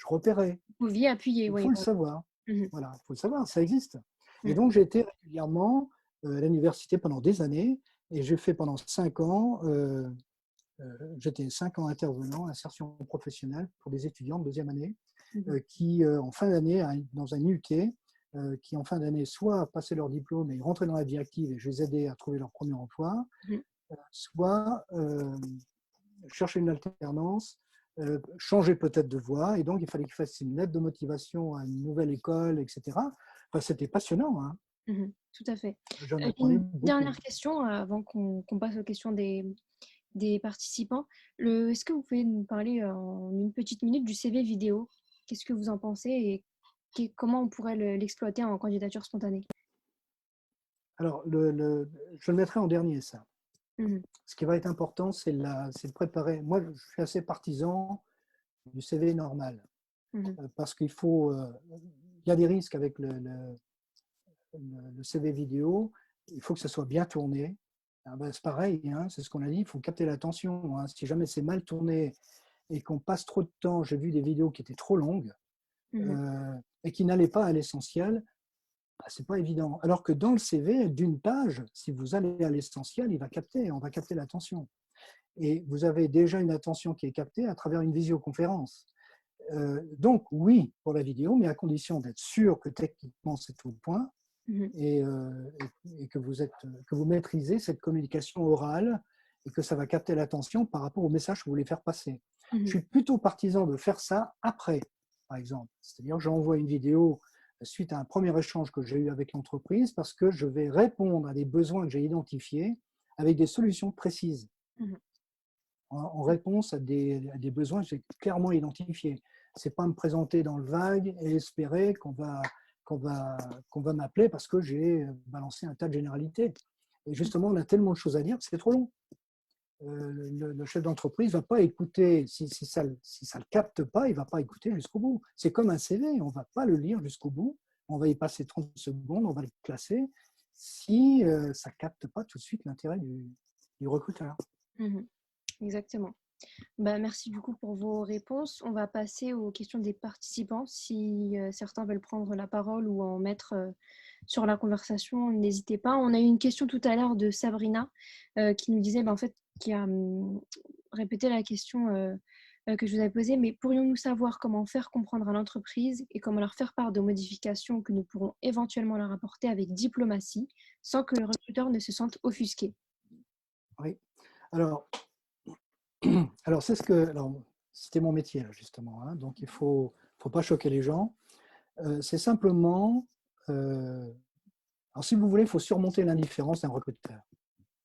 repérais. Vous pouviez appuyer, Il oui. faut le savoir. Mmh. Voilà, il faut le savoir, ça existe. Et Mmh. donc, j'ai été régulièrement à l'université pendant des années et j'ai fait pendant 5 ans, j'étais 5 ans intervenant, insertion professionnelle pour des étudiants de deuxième année Mmh. qui, en fin d'année, dans un UT, qui en fin d'année, soit passaient leur diplôme et rentraient dans la vie active et je les aidais à trouver leur premier emploi, Mmh. soit chercher une alternance, changer peut-être de voie. Et donc, il fallait qu'ils fassent une lettre de motivation à une nouvelle école, etc. Enfin, c'était passionnant. Hein. Mmh. Tout à fait. J'en J'ai apprenais une beaucoup. dernière question avant qu'on passe aux questions des participants. Est-ce que vous pouvez nous parler en une petite minute du CV vidéo? Qu'est-ce que vous en pensez et comment on pourrait l'exploiter en candidature spontanée? Alors, je le mettrai en dernier, ça. Mmh. Ce qui va être important, c'est de préparer. Moi, je suis assez partisan du CV normal Mmh. parce qu'il faut. Il y a des risques avec le CV vidéo. Il faut que ça soit bien tourné. Ah ben, c'est pareil, hein, c'est ce qu'on a dit, il faut capter l'attention. Hein. Si jamais c'est mal tourné et qu'on passe trop de temps, j'ai vu des vidéos qui étaient trop longues Mmh. et qui n'allaient pas à l'essentiel, bah, c'est pas évident. Alors que dans le CV, d'une page, si vous allez à l'essentiel, on va capter l'attention. Et vous avez déjà une attention qui est captée à travers une visioconférence. Donc oui, pour la vidéo, mais à condition d'être sûr que techniquement c'est tout le point Mmh. et que vous maîtrisez cette communication orale et que ça va capter l'attention par rapport au message que vous voulez faire passer. Je Mmh. suis plutôt partisan de faire ça après, par exemple. C'est-à-dire que j'envoie une vidéo suite à un premier échange que j'ai eu avec l'entreprise parce que je vais répondre à des besoins que j'ai identifiés avec des solutions précises Mmh. en réponse à des besoins que j'ai clairement identifiés. Ce n'est pas me présenter dans le vague et espérer qu'on va m'appeler parce que j'ai balancé un tas de généralités. Et justement, on a tellement de choses à dire que c'est trop long. Le chef d'entreprise ne va pas écouter, si ça ne le capte pas, il ne va pas écouter jusqu'au bout. C'est comme un CV, on ne va pas le lire jusqu'au bout, on va y passer 30 secondes, on va le classer si ça ne capte pas tout de suite l'intérêt du recruteur. Mmh. Exactement. Bah, merci du coup pour vos réponses. On va passer aux questions des participants. Si certains veulent prendre la parole ou en mettre sur la conversation, n'hésitez pas. On a eu une question tout à l'heure de Sabrina qui nous disait, bah, en fait, qui a répété la question que je vous avais posée, mais pourrions-nous savoir comment faire comprendre à l'entreprise et comment leur faire part de modifications que nous pourrons éventuellement leur apporter avec diplomatie sans que le recruteur ne se sente offusqué? Oui. Alors, c'est ce que. Alors, c'était mon métier, là, justement. Hein, donc, il ne faut pas choquer les gens. C'est simplement. Alors, si vous voulez, il faut surmonter l'indifférence d'un recruteur.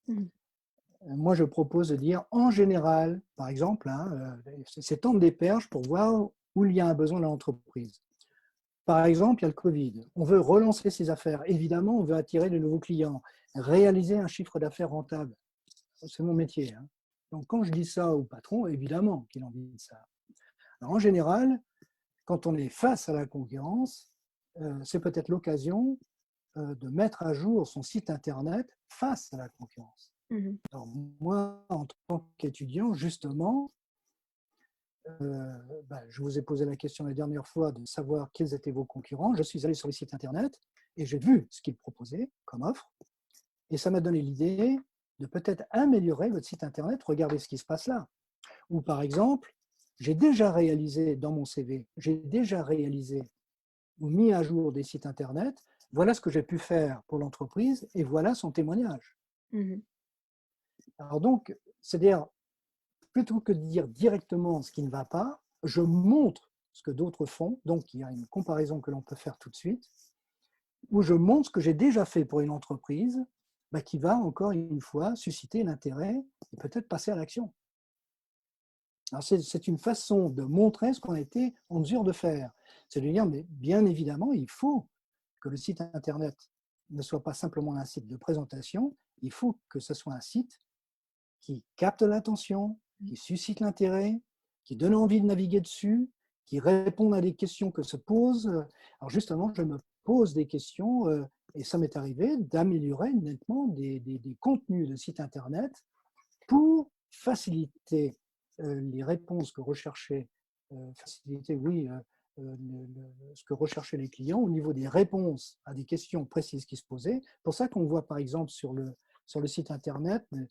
Mhm. Moi, je propose de dire, en général, par exemple, hein, c'est tendre des perches pour voir où il y a un besoin dans l'entreprise. Par exemple, il y a le Covid. On veut relancer ses affaires. Évidemment, on veut attirer de nouveaux clients, réaliser un chiffre d'affaires rentable. C'est mon métier. Hein. Donc, quand je dis ça au patron, évidemment qu'il a envie de ça. Alors, en général, quand on est face à la concurrence, c'est peut-être l'occasion de mettre à jour son site Internet face à la concurrence. Mhm. Alors, moi, en tant qu'étudiant, justement, je vous ai posé la question la dernière fois de savoir quels étaient vos concurrents. Je suis allé sur le site Internet et j'ai vu ce qu'ils proposaient comme offre. Et ça m'a donné l'idée de peut-être améliorer votre site Internet. Regardez ce qui se passe là. Ou par exemple, j'ai déjà réalisé dans mon CV, j'ai déjà réalisé ou mis à jour des sites Internet voilà ce que j'ai pu faire pour l'entreprise et voilà son témoignage. Mmh. Alors donc, c'est-à-dire, plutôt que de dire directement ce qui ne va pas, je montre ce que d'autres font. Donc, il y a une comparaison que l'on peut faire tout de suite, où je montre ce que j'ai déjà fait pour une entreprise, bah, qui va encore une fois susciter l'intérêt et peut-être passer à l'action. Alors, c'est une façon de montrer ce qu'on a été en mesure de faire. C'est de dire, mais bien évidemment, il faut que le site Internet ne soit pas simplement un site de présentation, il faut que ce soit un site qui capte l'attention, qui suscite l'intérêt, qui donne envie de naviguer dessus, qui répond à des questions que se posent. Alors justement, je me pose des questions et ça m'est arrivé d'améliorer nettement des contenus de sites Internet pour faciliter les réponses que recherchaient, faciliter, oui, ce que recherchaient les clients au niveau des réponses à des questions précises qui se posaient. C'est pour ça qu'on voit par exemple sur le site Internet, le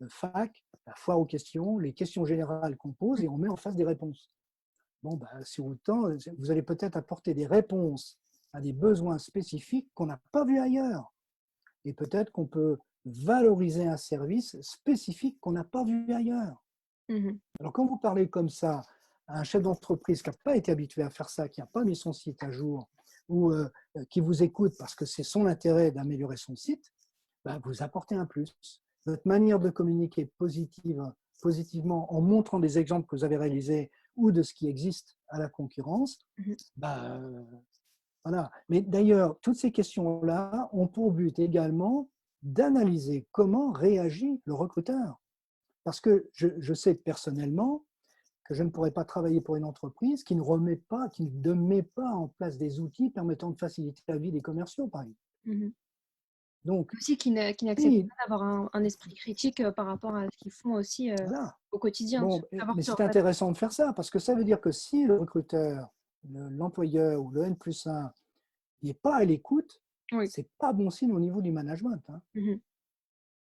FAQ, la foire aux questions, les questions générales qu'on pose et on met en face des réponses. Bon, ben, si autant, vous allez peut-être apporter des réponses à des besoins spécifiques qu'on n'a pas vus ailleurs. Et peut-être qu'on peut valoriser un service spécifique qu'on n'a pas vu ailleurs. Mmh. Alors, quand vous parlez comme ça à un chef d'entreprise qui n'a pas été habitué à faire ça, qui n'a pas mis son site à jour, ou qui vous écoute parce que c'est son intérêt d'améliorer son site, ben, vous apportez un plus. Votre manière de communiquer positivement en montrant des exemples que vous avez réalisés ou de ce qui existe à la concurrence, Mmh. ben, voilà. Mais d'ailleurs, toutes ces questions-là ont pour but également d'analyser comment réagit le recruteur. Parce que je sais personnellement que je ne pourrais pas travailler pour une entreprise qui ne met pas en place des outils permettant de faciliter la vie des commerciaux, par exemple. Mmh. Donc, Aussi qui n'acceptent oui, pas d'avoir un esprit critique, par rapport à ce qu'ils font aussi, voilà. au quotidien. Bon, Savoir mais se c'est remettre. intéressant de faire ça parce que ça veut dire que si le recruteur, l'employeur ou le N+1 n'est pas à l'écoute, Oui. c'est pas bon signe au niveau du management, hein. Mmh.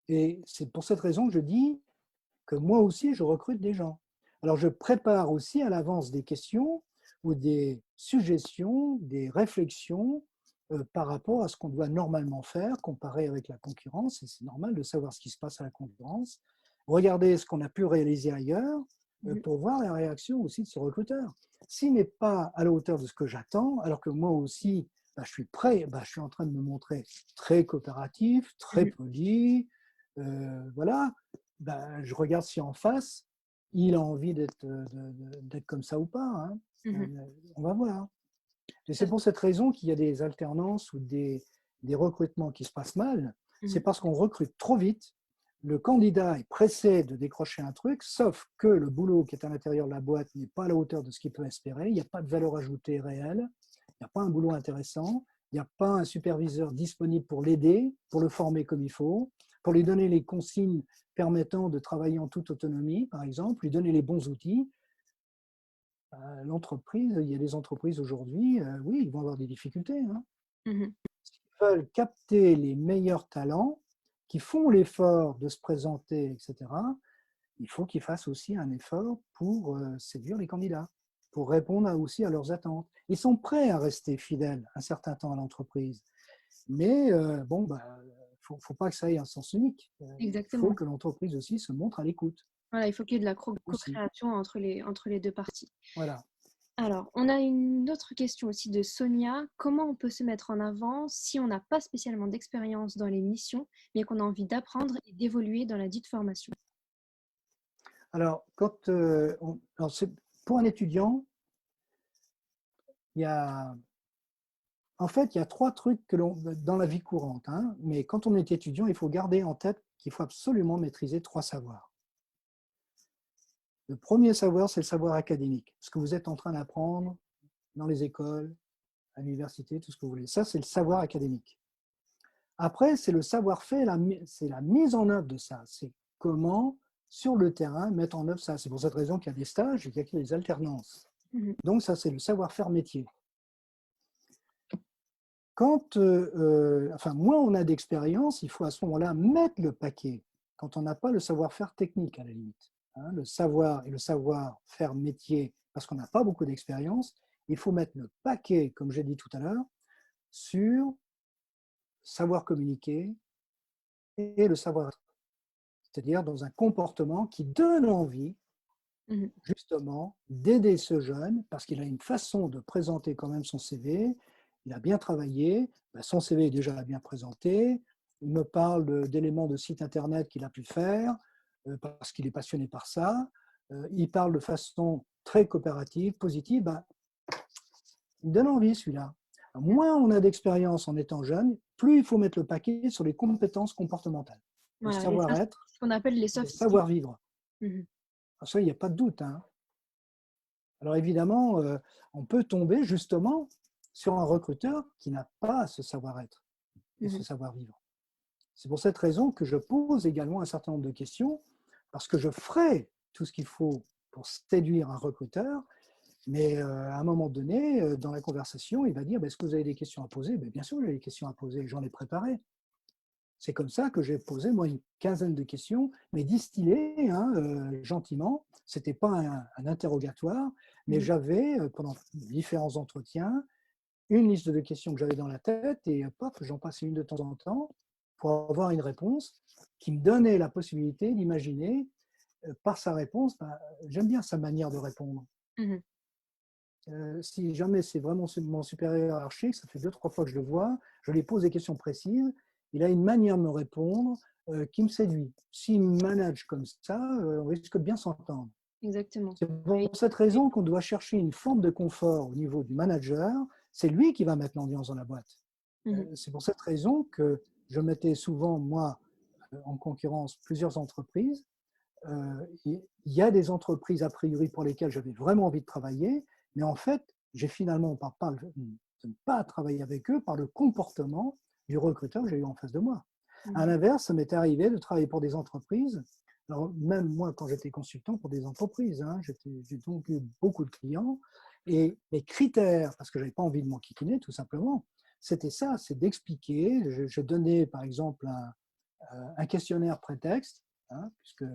Et c'est pour cette raison que je dis que moi aussi, je recrute des gens. Alors, je prépare aussi à l'avance des questions ou des suggestions, des réflexions par rapport à ce qu'on doit normalement faire, comparé avec la concurrence. Et c'est normal de savoir ce qui se passe à la concurrence. Regarder ce qu'on a pu réaliser ailleurs Mmh. pour voir la réaction aussi de ce recruteur. S'il n'est pas à la hauteur de ce que j'attends, alors que moi aussi, bah, je suis prêt, bah, je suis en train de me montrer très coopératif, très Mmh. poli, voilà, ben, je regarde si en face, il a envie d'être comme ça ou pas, hein. Mmh. On va voir. Et Ça c'est pour cette raison qu'il y a des alternances ou des recrutements qui se passent mal. C'est Mmh. parce qu'on recrute trop vite. Le candidat est pressé de décrocher un truc, sauf que le boulot qui est à l'intérieur de la boîte n'est pas à la hauteur de ce qu'il peut espérer. Il n'y a pas de valeur ajoutée réelle. Il n'y a pas un boulot intéressant. Il n'y a pas un superviseur disponible pour l'aider, pour le former comme il faut, pour lui donner les consignes permettant de travailler en toute autonomie, par exemple, lui donner les bons outils. L'entreprise, il y a des entreprises aujourd'hui, oui, ils vont avoir des difficultés, hein. Mmh. S'ils veulent capter les meilleurs talents, qui font l'effort de se présenter, etc., il faut qu'ils fassent aussi un effort pour séduire les candidats, pour répondre aussi à leurs attentes. Ils sont prêts à rester fidèles un certain temps à l'entreprise, mais bon, bah, faut pas que ça ait un sens unique. Il faut Exactement. que l'entreprise aussi se montre à l'écoute Voilà, il faut qu'il y ait de la aussi. co-création entre les 2 parties. Voilà. Alors, on a une autre question aussi de Sonia. Comment on peut se mettre en avant si on n'a pas spécialement d'expérience dans les missions, mais qu'on a envie d'apprendre et d'évoluer dans la dite formation? Alors, alors pour un étudiant, il y a, en fait, il y a trois trucs dans la vie courante, hein, mais quand on est étudiant, il faut garder en tête qu'il faut absolument maîtriser trois savoirs. Le premier savoir, c'est le savoir académique, ce que vous êtes en train d'apprendre dans les écoles, à l'université, tout ce que vous voulez. Ça, c'est le savoir académique. Après, c'est le savoir-faire, c'est la mise en œuvre de ça. C'est comment, sur le terrain, mettre en œuvre ça. C'est pour cette raison qu'il y a des stages et qu'il y a des alternances. Mmh. Donc, ça, c'est le savoir-faire métier. Enfin, moins on a d'expérience, il faut à ce moment-là mettre le paquet. Quand on n'a pas le savoir-faire technique, à la limite, hein, le savoir et le savoir-faire métier, parce qu'on n'a pas beaucoup d'expérience, il faut mettre le paquet, comme j'ai dit tout à l'heure, sur savoir communiquer et le savoir-être. C'est-à-dire dans un comportement qui donne envie, Mmh. justement, d'aider ce jeune, parce qu'il a une façon de présenter quand même son CV. Il a bien travaillé, ben, son CV est déjà bien présenté. Il me parle d'éléments de site internet qu'il a pu faire, parce qu'il est passionné par ça. Il parle de façon très coopérative, positive. Ben, il me donne envie celui-là. Moins on a d'expérience en étant jeune, plus il faut mettre le paquet sur les compétences comportementales, le Voilà, savoir-être, ce qu'on appelle les le soft skills. savoir-vivre. Mmh. Ça, il n'y a pas de doute, hein. Alors évidemment, on peut tomber justement sur un recruteur qui n'a pas ce savoir-être et ce Mmh. savoir-vivre. C'est pour cette raison que je pose également un certain nombre de questions, parce que je ferai tout ce qu'il faut pour séduire un recruteur, mais à un moment donné, dans la conversation, il va dire: Est-ce que vous avez des questions à poser? Bien sûr, j'ai des questions à poser, j'en ai préparé. C'est comme ça que j'ai posé, moi, une quinzaine de questions, mais distillées, hein, gentiment. Ce n'était pas un interrogatoire, mais Mmh. j'avais, pendant différents entretiens, une liste de questions que j'avais dans la tête et paf, j'en passais une de temps en temps pour avoir une réponse qui me donnait la possibilité d'imaginer, par sa réponse, j'aime bien sa manière de répondre. Mmh. Si jamais c'est vraiment mon supérieur hiérarchique, ça fait deux, trois fois que je le vois, je lui pose des questions précises, il a une manière de me répondre qui me séduit. S'il me manage comme ça, on risque de bien s'entendre. Exactement. C'est pour cette raison qu'on doit chercher une forme de confort au niveau du manager. C'est lui qui va mettre l'ambiance dans la boîte. Mmh. C'est pour cette raison que je mettais souvent, moi, en concurrence plusieurs entreprises. Il y a des entreprises a priori pour lesquelles j'avais vraiment envie de travailler, mais en fait, j'ai finalement pas de ne pas travailler avec eux par le comportement du recruteur que j'ai eu en face de moi. À Mmh. l'inverse, ça m'est arrivé de travailler pour des entreprises. Alors, même moi, quand j'étais consultant pour des entreprises, hein, j'ai donc eu beaucoup de clients. Et mes critères, parce que je n'avais pas envie de m'enquiquiner, tout simplement, c'était ça, c'est d'expliquer. Je donnais, par exemple, un questionnaire prétexte, hein, puisque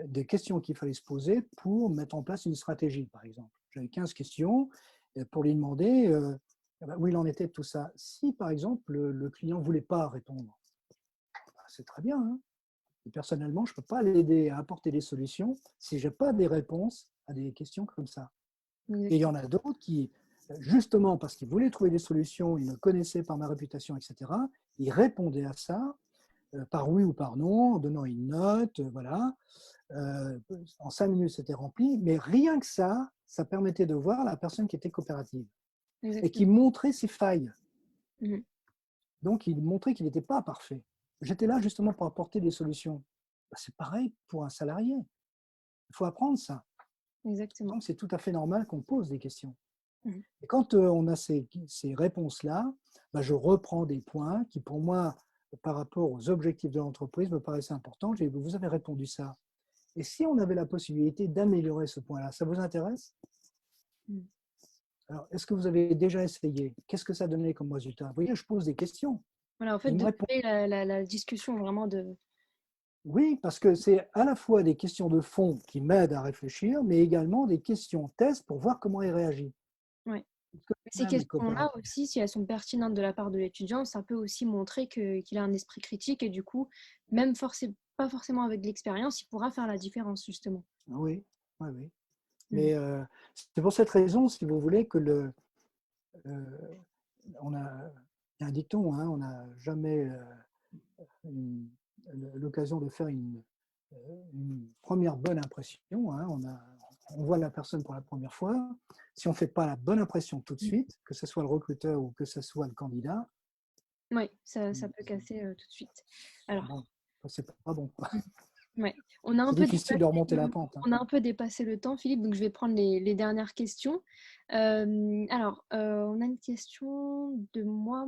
des questions qu'il fallait se poser pour mettre en place une stratégie, par exemple. J'avais 15 questions pour lui demander où il en était de tout ça. Si, par exemple, le client ne voulait pas répondre, c'est très bien, hein. Et personnellement, je ne peux pas l'aider à apporter des solutions si je n'ai pas des réponses à des questions comme ça. Et il y en Exactement. a d'autres qui, justement parce qu'ils voulaient trouver des solutions, ils me connaissaient par ma réputation, etc., ils répondaient à ça par oui ou par non, en donnant une note, voilà. En 5 minutes, c'était rempli, mais rien que ça permettait de voir la personne qui était coopérative et qui Exactement. montrait ses failles. Mmh. Donc, il montrait qu'il n'était pas parfait. J'étais là justement pour apporter des solutions. C'est pareil pour un salarié. Il faut apprendre ça. Exactement. Donc, c'est tout à fait normal qu'on pose des questions. Mmh. Et quand on a ces réponses-là, je reprends des points qui, pour moi, par rapport aux objectifs de l'entreprise, me paraissaient importants. J'ai dit, vous avez répondu ça. Et si on avait la possibilité d'améliorer ce point-là, ça vous intéresse? Mmh. Alors, est-ce que vous avez déjà essayé? Qu'est-ce que ça donnait comme résultat? Vous voyez, je pose des questions. Voilà, en fait, Il me de répond créer la discussion vraiment de. oui, parce que c'est à la fois des questions de fond qui m'aident à réfléchir, mais également des questions tests pour voir comment il réagit. Ouais. Est-ce que Ces même est questions-là coopératif? aussi, si elles sont pertinentes de la part de l'étudiant, ça peut aussi montrer qu'il a un esprit critique et du coup, même pas forcément avec de l'expérience, il pourra faire la différence justement. Oui, oui, oui. Mmh. Mais c'est pour cette raison, si vous voulez, que euh, on a, il y a un dicton, hein, on n'a jamais une- l'occasion de faire une première bonne impression, hein. On voit la personne pour la première fois. Si on ne fait pas la bonne impression tout de Mmh. suite, que ce soit le recruteur ou que ce soit le candidat, Ouais, ça peut casser tout de suite. Alors, bon, c'est pas bon. mmh, ouais, on a un C'est peu difficile de dépassé remonter la pente, hein. on a un peu dépassé le temps, Philippe, donc je vais prendre les dernières questions. Alors, on a une question de moi.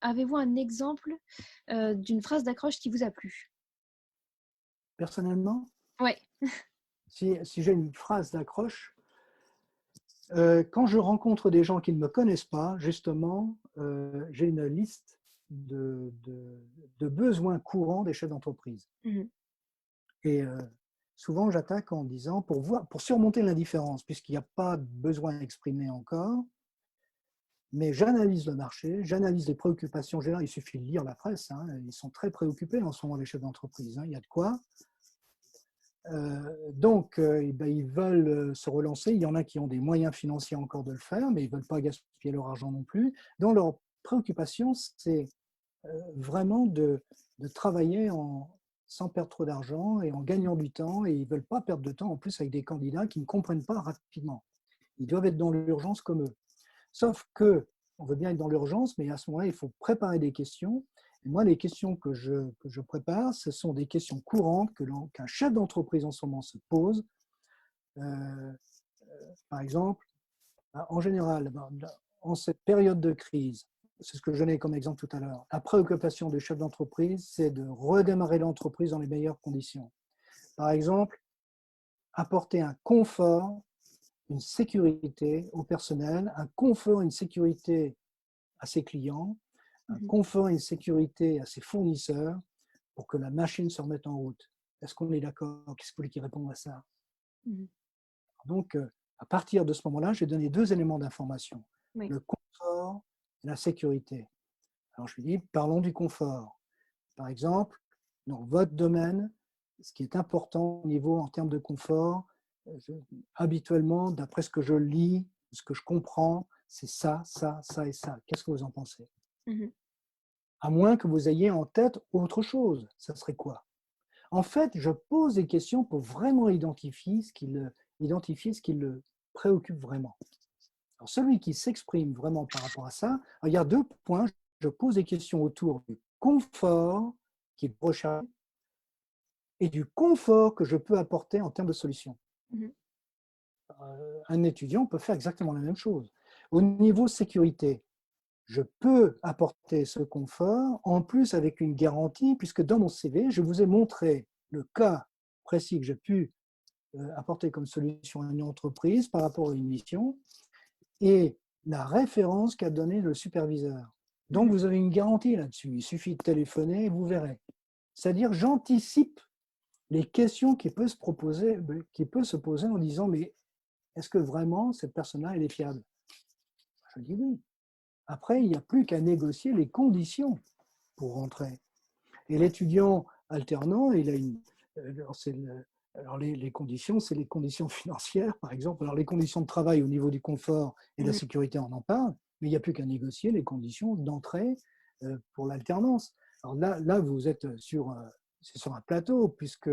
Avez-vous un exemple d'une phrase d'accroche qui vous a plu? Personnellement, Ouais. si j'ai une phrase d'accroche, quand je rencontre des gens qui ne me connaissent pas, justement, j'ai une liste de besoins courants des chefs d'entreprise. Mmh. Et souvent, j'attaque en disant, pour surmonter l'indifférence, puisqu'il n'y a pas de besoin exprimé encore, mais j'analyse le marché, j'analyse les préoccupations générales. Il suffit de lire la presse, hein, ils sont très préoccupés en ce moment, les chefs d'entreprise, hein, il y a de quoi. Donc, ben, ils veulent se relancer. Il y en a qui ont des moyens financiers encore de le faire, mais ils ne veulent pas gaspiller leur argent non plus. Donc, leur préoccupation, c'est vraiment de travailler sans perdre trop d'argent et en gagnant du temps. Et ils ne veulent pas perdre de temps en plus avec des candidats qui ne comprennent pas rapidement. Ils doivent être dans l'urgence comme eux. Sauf que on veut bien être dans l'urgence, mais à ce moment-là, il faut préparer des questions. Et moi, les questions que je prépare, ce sont des questions courantes qu'un chef d'entreprise en ce moment se pose. Euh, Par exemple, en général, en cette période de crise, c'est ce que je donnais comme exemple tout à l'heure, la préoccupation du chef d'entreprise, c'est de redémarrer l'entreprise dans les meilleures conditions. Par exemple, apporter un confort, une sécurité au personnel, un confort, une sécurité à ses clients, un Mhm. confort et une sécurité à ses fournisseurs pour que la machine se remette en route. Est-ce qu'on est d'accord? Qu'est-ce que vous voulez qu'ils répondent à ça? Mhm. Donc, à partir de ce moment-là, j'ai donné deux éléments d'information, Oui. le confort et la sécurité. Alors, je lui dis, parlons du confort. Par exemple, dans votre domaine, ce qui est important au niveau en termes de confort, je, habituellement, d'après ce que je lis, ce que je comprends, c'est ça, ça, ça et ça. Qu'est-ce que vous en pensez? Mhm. À moins que vous ayez en tête autre chose. Ça serait quoi? En fait, je pose des questions pour vraiment identifier ce qui le préoccupe vraiment. Alors, celui qui s'exprime vraiment par rapport à ça, il y a deux points. Je pose des questions autour du confort qui est recherché et du confort que je peux apporter en termes de solutions. Mhm. Un étudiant peut faire exactement la même chose. Au niveau sécurité, je peux apporter ce confort, en plus avec une garantie, puisque dans mon CV, je vous ai montré le cas précis que j'ai pu apporter comme solution à une entreprise par rapport à une mission et la référence qu'a donnée le superviseur. Donc, Mhm. vous avez une garantie là-dessus. Il suffit de téléphoner et vous verrez. C'est-à-dire, j'anticipe les questions qui peuvent se poser en disant, mais est-ce que vraiment cette personne-là, elle est fiable? Je dis oui. Après, il n'y a plus qu'à négocier les conditions pour rentrer. Et l'étudiant alternant, il a une. Alors les conditions, c'est les conditions financières, par exemple. Alors les conditions de travail au niveau du confort et de la Mhm. sécurité, on en parle, mais il n'y a plus qu'à négocier les conditions d'entrée pour l'alternance. Alors là, vous êtes c'est sur un plateau, puisque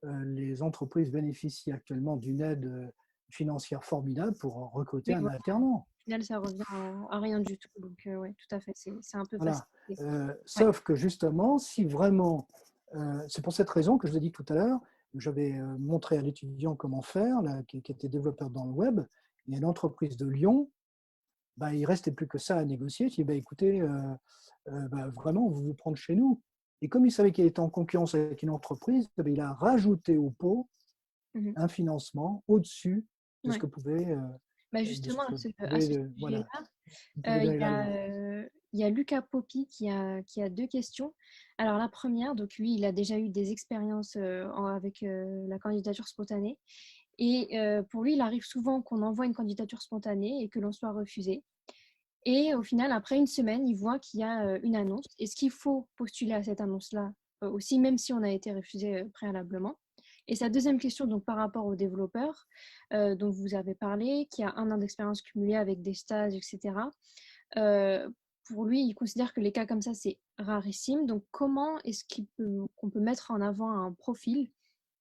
les entreprises bénéficient actuellement d'une aide financière formidable pour recruter Oui, un voilà. alternant. Au final, ça revient à rien du tout. Donc, ouais, tout à fait. C'est un peu Voilà. facilité. Ouais. Sauf que justement, si vraiment, c'est pour cette raison que je l'ai dit tout à l'heure, j'avais montré à l'étudiant comment faire, là, qui était développeur dans le web. Il y a une entreprise de Lyon, ben, il ne restait plus que ça à négocier. Il dit, ben, écoutez, ben, vraiment, vous vous prendre chez nous. Et comme il savait qu'il était en concurrence avec une entreprise, ben, il a rajouté au pot Mhm. un financement au-dessus de ce Ouais. que pouvait, Bah de ce justement, que à ce voilà, sujet-là, pouvait donner il y la a, loi. il y a Lucas Popi qui a deux questions. Alors la première, donc lui, il a déjà eu des expériences avec la candidature spontanée. Et pour lui, il arrive souvent qu'on envoie une candidature spontanée et que l'on soit refusé. Et au final, après une semaine, il voit qu'il y a une annonce. Est-ce qu'il faut postuler à cette annonce-là aussi, même si on a été refusé préalablement? Et sa deuxième question, donc par rapport aux développeurs dont vous avez parlé, qui a un an d'expérience cumulée avec des stages, etc. euh, pour lui, il considère que les cas comme ça, c'est rarissime. Donc, comment est-ce qu'on peut mettre en avant un profil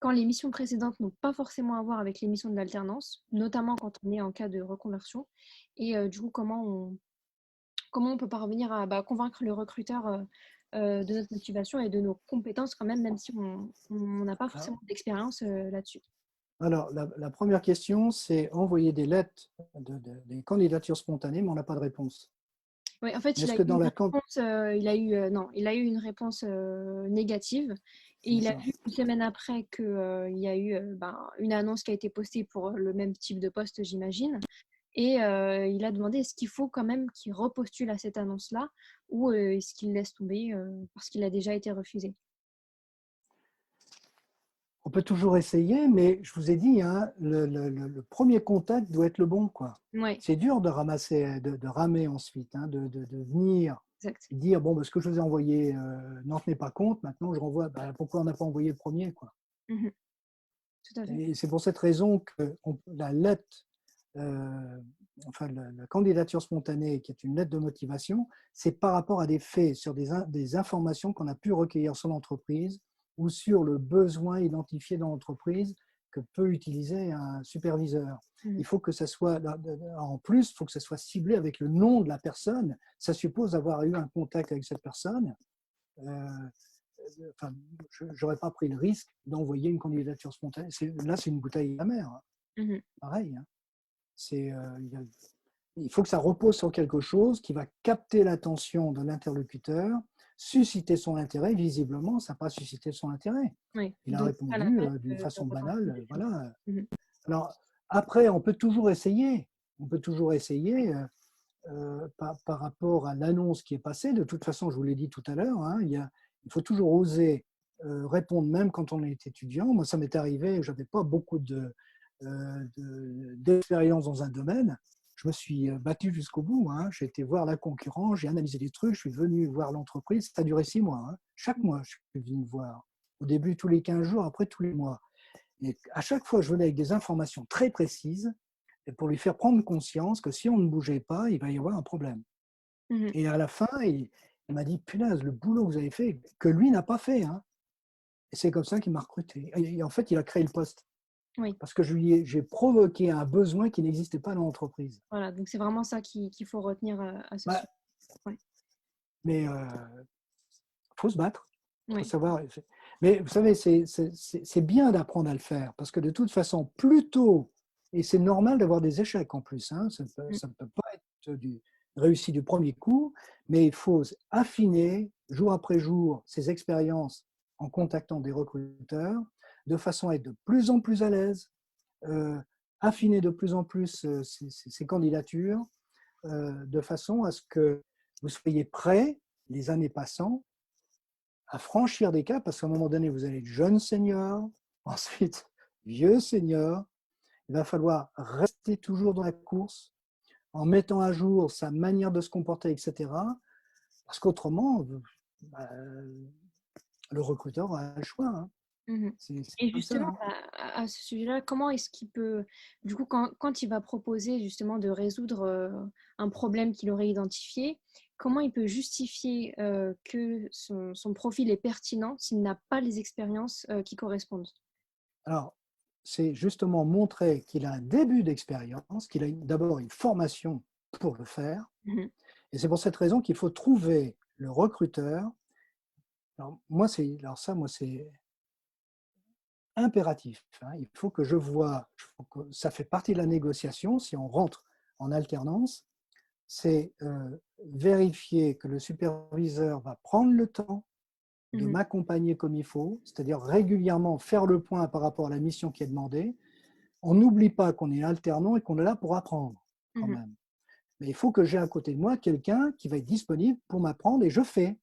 quand les missions précédentes n'ont pas forcément à voir avec les missions de l'alternance, notamment quand on est en cas de reconversion? Et du coup, comment on peut parvenir à convaincre le recruteur de notre motivation et de nos compétences quand même, même si on n'a pas forcément d'expérience là-dessus. Alors, la première question, c'est envoyer des lettres, des candidatures spontanées, mais on n'a pas de réponse. Oui, en fait, il Est-ce a que eu dans une la réponse, non, il a eu une réponse négative et il a D'accord. vu une semaine après qu'il y a eu une annonce qui a été postée pour le même type de poste, j'imagine. Et il a demandé est-ce qu'il faut quand même qu'il repostule à cette annonce-là ou est-ce qu'il laisse tomber parce qu'il a déjà été refusé. On peut toujours essayer, mais je vous ai dit, hein, le premier contact doit être le bon, quoi. Oui, C'est dur de ramasser, de ramer ensuite, hein, de venir exact. dire, bon, ben, ce que je vous ai envoyé, n'en tenez pas compte, maintenant je renvoie, ben, pourquoi on n'a pas envoyé le premier, quoi. Mhm. Tout à fait. Et c'est pour cette raison que la lettre, enfin la candidature spontanée, qui est une lettre de motivation, c'est par rapport à des faits, sur des informations qu'on a pu recueillir sur l'entreprise ou sur le besoin identifié dans l'entreprise que peut utiliser un superviseur. Mhm. Il faut que ça soit, en plus, il faut que ça soit ciblé avec le nom de la personne. Ça suppose avoir eu un contact avec cette personne. Euh, enfin, je n'aurais pas pris le risque d'envoyer une candidature spontanée. Là, c'est une bouteille à la mer, hein. Mhm. Pareil, hein. Il faut que ça repose sur quelque chose qui va capter l'attention de l'interlocuteur, susciter son intérêt. Visiblement, ça n'a pas suscité son intérêt. Oui. Il a Donc, pas la répondu peine d'une de façon retenter banale. des choses. Voilà. Mhm. Alors, après, on peut toujours essayer. On peut toujours essayer par rapport à l'annonce qui est passée. De toute façon, je vous l'ai dit tout à l'heure, hein, il faut toujours oser répondre, même quand on est étudiant. Moi, ça m'est arrivé, je n'avais pas beaucoup d'expérience dans un domaine. Je me suis battu jusqu'au bout, hein. J'ai été voir la concurrence, j'ai analysé les trucs, je suis venu voir l'entreprise. Ça a duré 6 mois, hein. Chaque mois, je suis venu voir. Au début, tous les 15 jours, après, tous les mois. Et à chaque fois, je venais avec des informations très précises pour lui faire prendre conscience que si on ne bougeait pas, il va y avoir un problème. Mhm. Et à la fin, il m'a dit, punaise, le boulot que vous avez fait, que lui n'a pas fait, hein. Et c'est comme ça qu'il m'a recruté. Et en fait, il a créé le poste. Oui. Parce que j'ai provoqué un besoin qui n'existait pas dans l'entreprise. Voilà. Donc, c'est vraiment ça qu'il faut retenir à ce Bah, sujet. Ouais. mais faut se battre. Il faut Oui. savoir. Mais vous savez, c'est bien d'apprendre à le faire. Parce que de toute façon, plus tôt, et c'est normal d'avoir des échecs en plus, hein, ça Mm. ne peut pas être réussi du premier coup, mais il faut affiner jour après jour ses expériences en contactant des recruteurs, de façon à être de plus en plus à l'aise, affiner de plus en plus ces candidatures, de façon à ce que vous soyez prêts, les années passant, à franchir des caps, parce qu'à un moment donné, vous allez être jeune senior, ensuite vieux senior. Il va falloir rester toujours dans la course, en mettant à jour sa manière de se comporter, etc. Parce qu'autrement, bah, le recruteur a le choix, hein. Mhm. C'est Et comme ça, justement, hein. à ce sujet-là, comment est-ce qu'il peut, du coup, quand il va proposer justement de résoudre un problème qu'il aurait identifié, comment il peut justifier que son profil est pertinent s'il n'a pas les expériences qui correspondent? Alors, c'est justement montrer qu'il a un début d'expérience, qu'il a d'abord une formation pour le faire. Mhm. Et c'est pour cette raison qu'il faut trouver le recruteur. Alors c'est impératif, hein. Il faut que je vois, ça fait partie de la négociation, si on rentre en alternance, c'est vérifier que le superviseur va prendre le temps de Mhm. m'accompagner comme il faut, c'est-à-dire régulièrement faire le point par rapport à la mission qui est demandée. On n'oublie pas qu'on est alternant et qu'on est là pour apprendre quand Mhm. même. Mais il faut que j'ai à côté de moi quelqu'un qui va être disponible pour m'apprendre et je fais, Mhm.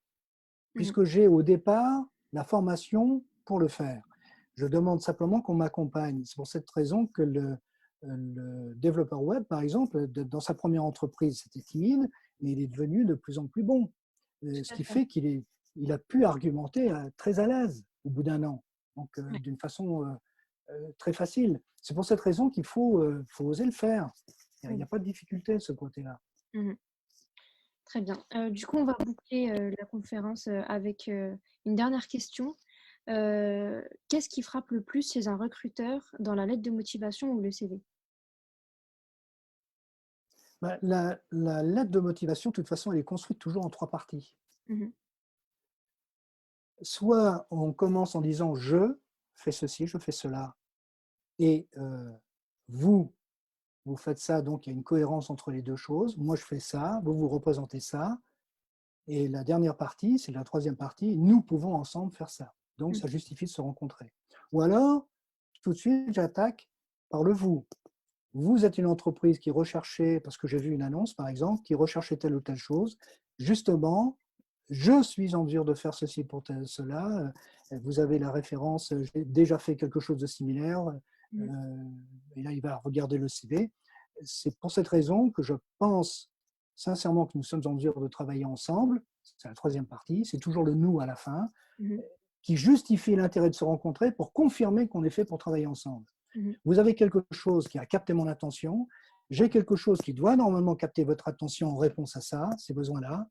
puisque j'ai au départ la formation pour le faire. Je demande simplement qu'on m'accompagne. C'est pour cette raison que le développeur web, par exemple, dans sa première entreprise, c'était timide, mais il est devenu de plus en plus bon. Ce Tout à qui fait. fait il a pu argumenter très à l'aise au bout d'un an, donc Ouais. d'une façon très facile. C'est pour cette raison qu'il faut oser le faire. Il n'y Oui. a pas de difficulté de ce côté-là. Mhm. Très bien. Du coup, on va boucler la conférence avec une dernière question. Qu'est-ce qui frappe le plus chez un recruteur dans la lettre de motivation ou le CV? La lettre de motivation, de toute façon, elle est construite toujours en trois parties. Mhm. Soit on commence en disant je fais ceci, je fais cela, et vous, vous faites ça, donc il y a une cohérence entre les deux choses. Moi, je fais ça, vous, vous représentez ça. Et la dernière partie, c'est la troisième partie, nous pouvons ensemble faire ça. Donc, Mhm. ça justifie de se rencontrer. Ou alors, tout de suite, j'attaque par le vous. Vous êtes une entreprise qui recherchez, parce que j'ai vu une annonce, par exemple, qui recherchait telle ou telle chose. Justement, je suis en mesure de faire ceci pour cela, vous avez la référence, j'ai déjà fait quelque chose de similaire, Mmh. et là, il va regarder le CV. C'est pour cette raison que je pense sincèrement que nous sommes en mesure de travailler ensemble. C'est la troisième partie, c'est toujours le nous à la fin, Mmh. qui justifie l'intérêt de se rencontrer pour confirmer qu'on est fait pour travailler ensemble. Mmh. Vous avez quelque chose qui a capté mon attention, j'ai quelque chose qui doit normalement capter votre attention en réponse à ça, ces besoins-là.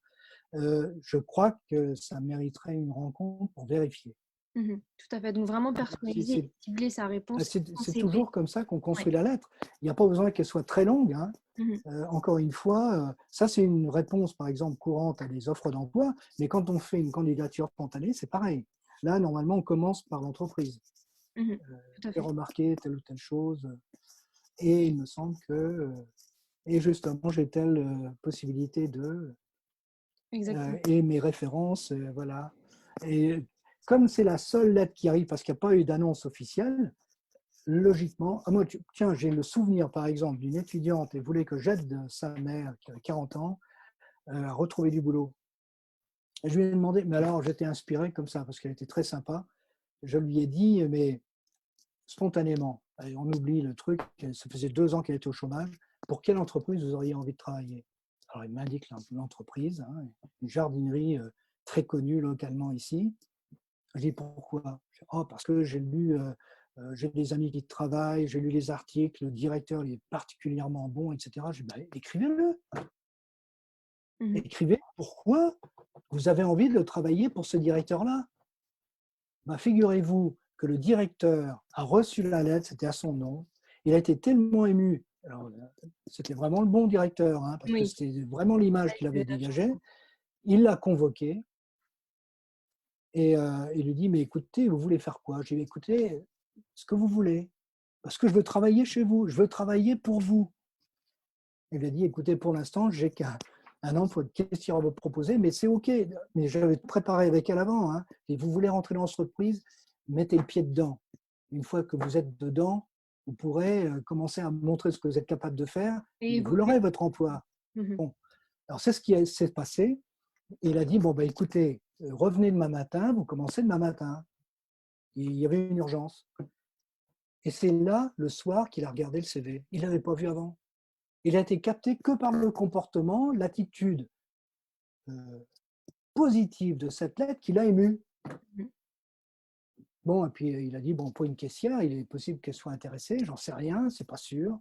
Je crois que ça mériterait une rencontre pour vérifier. Tout à fait. Donc vraiment C'est personnaliser et c'est- cibler sa réponse sur son c'est CV. toujours comme ça qu'on Ouais. construit la lettre. Il n'y a pas besoin qu'elle soit très longue, hein. Mmh. Encore une fois, ça c'est une réponse par exemple courante à des offres d'emploi, mais quand on fait une candidature spontanée, c'est pareil. Là, normalement, on commence par l'entreprise. Mmh. Tout à J'ai fait. remarqué telle ou telle chose, et il me semble que, et justement, j'ai telle possibilité de, Exactement. et mes références, voilà. Et comme c'est la seule lettre qui arrive parce qu'il n'y a pas eu d'annonce officielle, logiquement, moi, tiens, j'ai le souvenir par exemple d'une étudiante et voulait que j'aide sa mère qui avait 40 ans à retrouver du boulot. Et je lui ai demandé, mais alors j'étais inspiré comme ça parce qu'elle était très sympa. Je lui ai dit, mais spontanément, allez, on oublie le truc, ça faisait 2 ans qu'elle était au chômage, pour quelle entreprise vous auriez envie de travailler? Alors il m'indique l'entreprise, hein, une jardinerie très connue localement ici. Je dis pourquoi? Oh, parce que j'ai des amis qui travaillent, j'ai lu les articles, le directeur il est particulièrement bon, etc. Je dis, bah, écrivez-le, Mmh. écrivez pourquoi vous avez envie de travailler pour ce directeur-là. Bah, figurez-vous que le directeur a reçu la lettre, c'était à son nom, il a été tellement ému. Alors, c'était vraiment le bon directeur, hein, parce que Oui, c'était vraiment l'image qu'il de avait la dégagée. chance. Il l'a convoqué et il lui dit, mais écoutez, vous voulez faire quoi? J'ai dit, écoutez, ce que vous voulez, parce que je veux travailler chez vous, je veux travailler pour vous. Il a dit, écoutez, pour l'instant, j'ai qu'un emploi de caissière à vous proposer, mais c'est OK. Mais j'avais préparé avec elle avant, hein. Et vous voulez rentrer dans l'entreprise, mettez le pied dedans. Une fois que vous êtes dedans, vous pourrez commencer à montrer ce que vous êtes capable de faire, Et mais vous évoluer. l'aurez, votre emploi. Mmh. Bon, alors c'est ce qui s'est passé. Et il a dit, bon, bah, écoutez, revenez demain matin, vous commencez demain matin. Il y avait une urgence. Et c'est là, le soir, qu'il a regardé le CV. Il n'avait pas vu avant. Il a été capté que par le comportement, l'attitude positive de cette lettre qui l'a ému. Mmh. Bon, et puis il a dit, bon, pour une caissière, il est possible qu'elle soit intéressée, j'en sais rien, c'est pas sûr.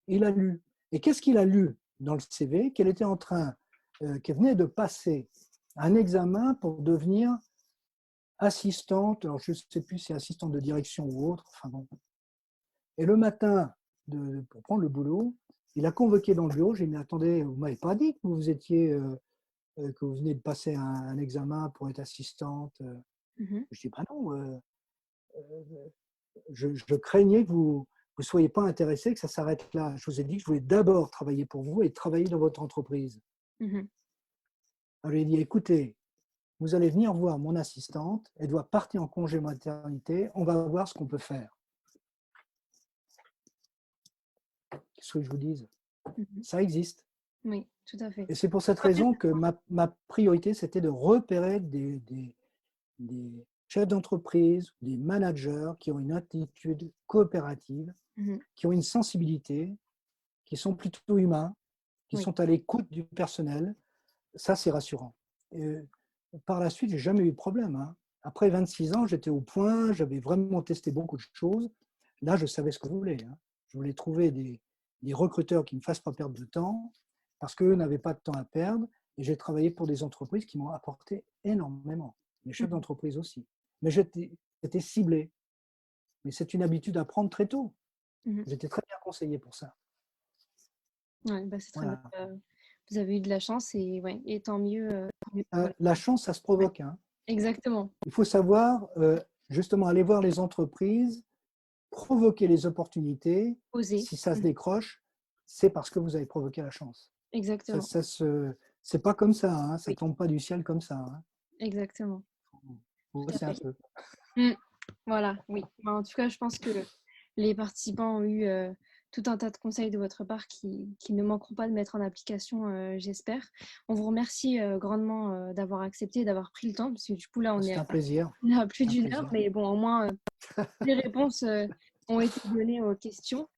Et il a lu. Et qu'est-ce qu'il a lu dans le CV? Qu'elle venait de passer un examen pour devenir assistante, alors je ne sais plus si c'est assistante de direction ou autre, enfin bon. Et le matin, pour prendre le boulot, il a convoqué dans le bureau, j'ai dit, mais attendez, vous ne m'avez pas dit que que vous venez de passer un examen pour être assistante. Mmh. Je dis, bah non, je craignais que vous ne soyez pas intéressé, que ça s'arrête là. Je vous ai dit que je voulais d'abord travailler pour vous et travailler dans votre entreprise. Mmh. Alors, il a dit, écoutez, vous allez venir voir mon assistante, elle doit partir en congé maternité, on va voir ce qu'on peut faire. Qu'est-ce que je vous dise? Mmh. Ça existe. Oui, tout à fait. Et c'est pour cette raison que ma priorité, c'était de repérer des chefs d'entreprise, des managers qui ont une attitude coopérative, Mmh. qui ont une sensibilité, qui sont plutôt humains, qui Oui. sont à l'écoute du personnel. Ça, c'est rassurant. Et par la suite, j'ai jamais eu de problème, hein. Après 26 ans, j'étais au point, j'avais vraiment testé beaucoup de choses. Là, je savais ce que je voulais, hein. Je voulais trouver des recruteurs qui ne me fassent pas perdre de temps, parce qu'eux n'avaient pas de temps à perdre. Et j'ai travaillé pour des entreprises qui m'ont apporté énormément. Les chefs Mmh. d'entreprise aussi. Mais j'étais ciblé. Mais c'est une habitude à prendre très tôt. Mmh. J'étais très bien conseillé pour ça. Ouais, bah, c'est très bien. Voilà. Vous avez eu de la chance et ouais et tant mieux pour la La chance, ça se ouais, provoque, hein. exactement. Il faut savoir, justement, aller voir les entreprises, provoquer les opportunités. Oser. Si ça se Mmh. décroche, c'est parce que vous avez provoqué la chance. Exactement. C'est pas comme ça, hein, ça Oui, tombe pas du ciel comme ça, hein. exactement. Faut Tout à bosser un fait. peu. Mmh. Voilà, oui. Bah, en tout cas, je pense que les participants ont eu, tout un tas de conseils de votre part qui ne manqueront pas de mettre en application, j'espère. On vous remercie grandement d'avoir accepté et d'avoir pris le temps, parce que du coup, là, C'est un plaisir. on est à plus C'est un d'1 heure, plaisir. mais bon, au moins, les réponses ont été données aux questions.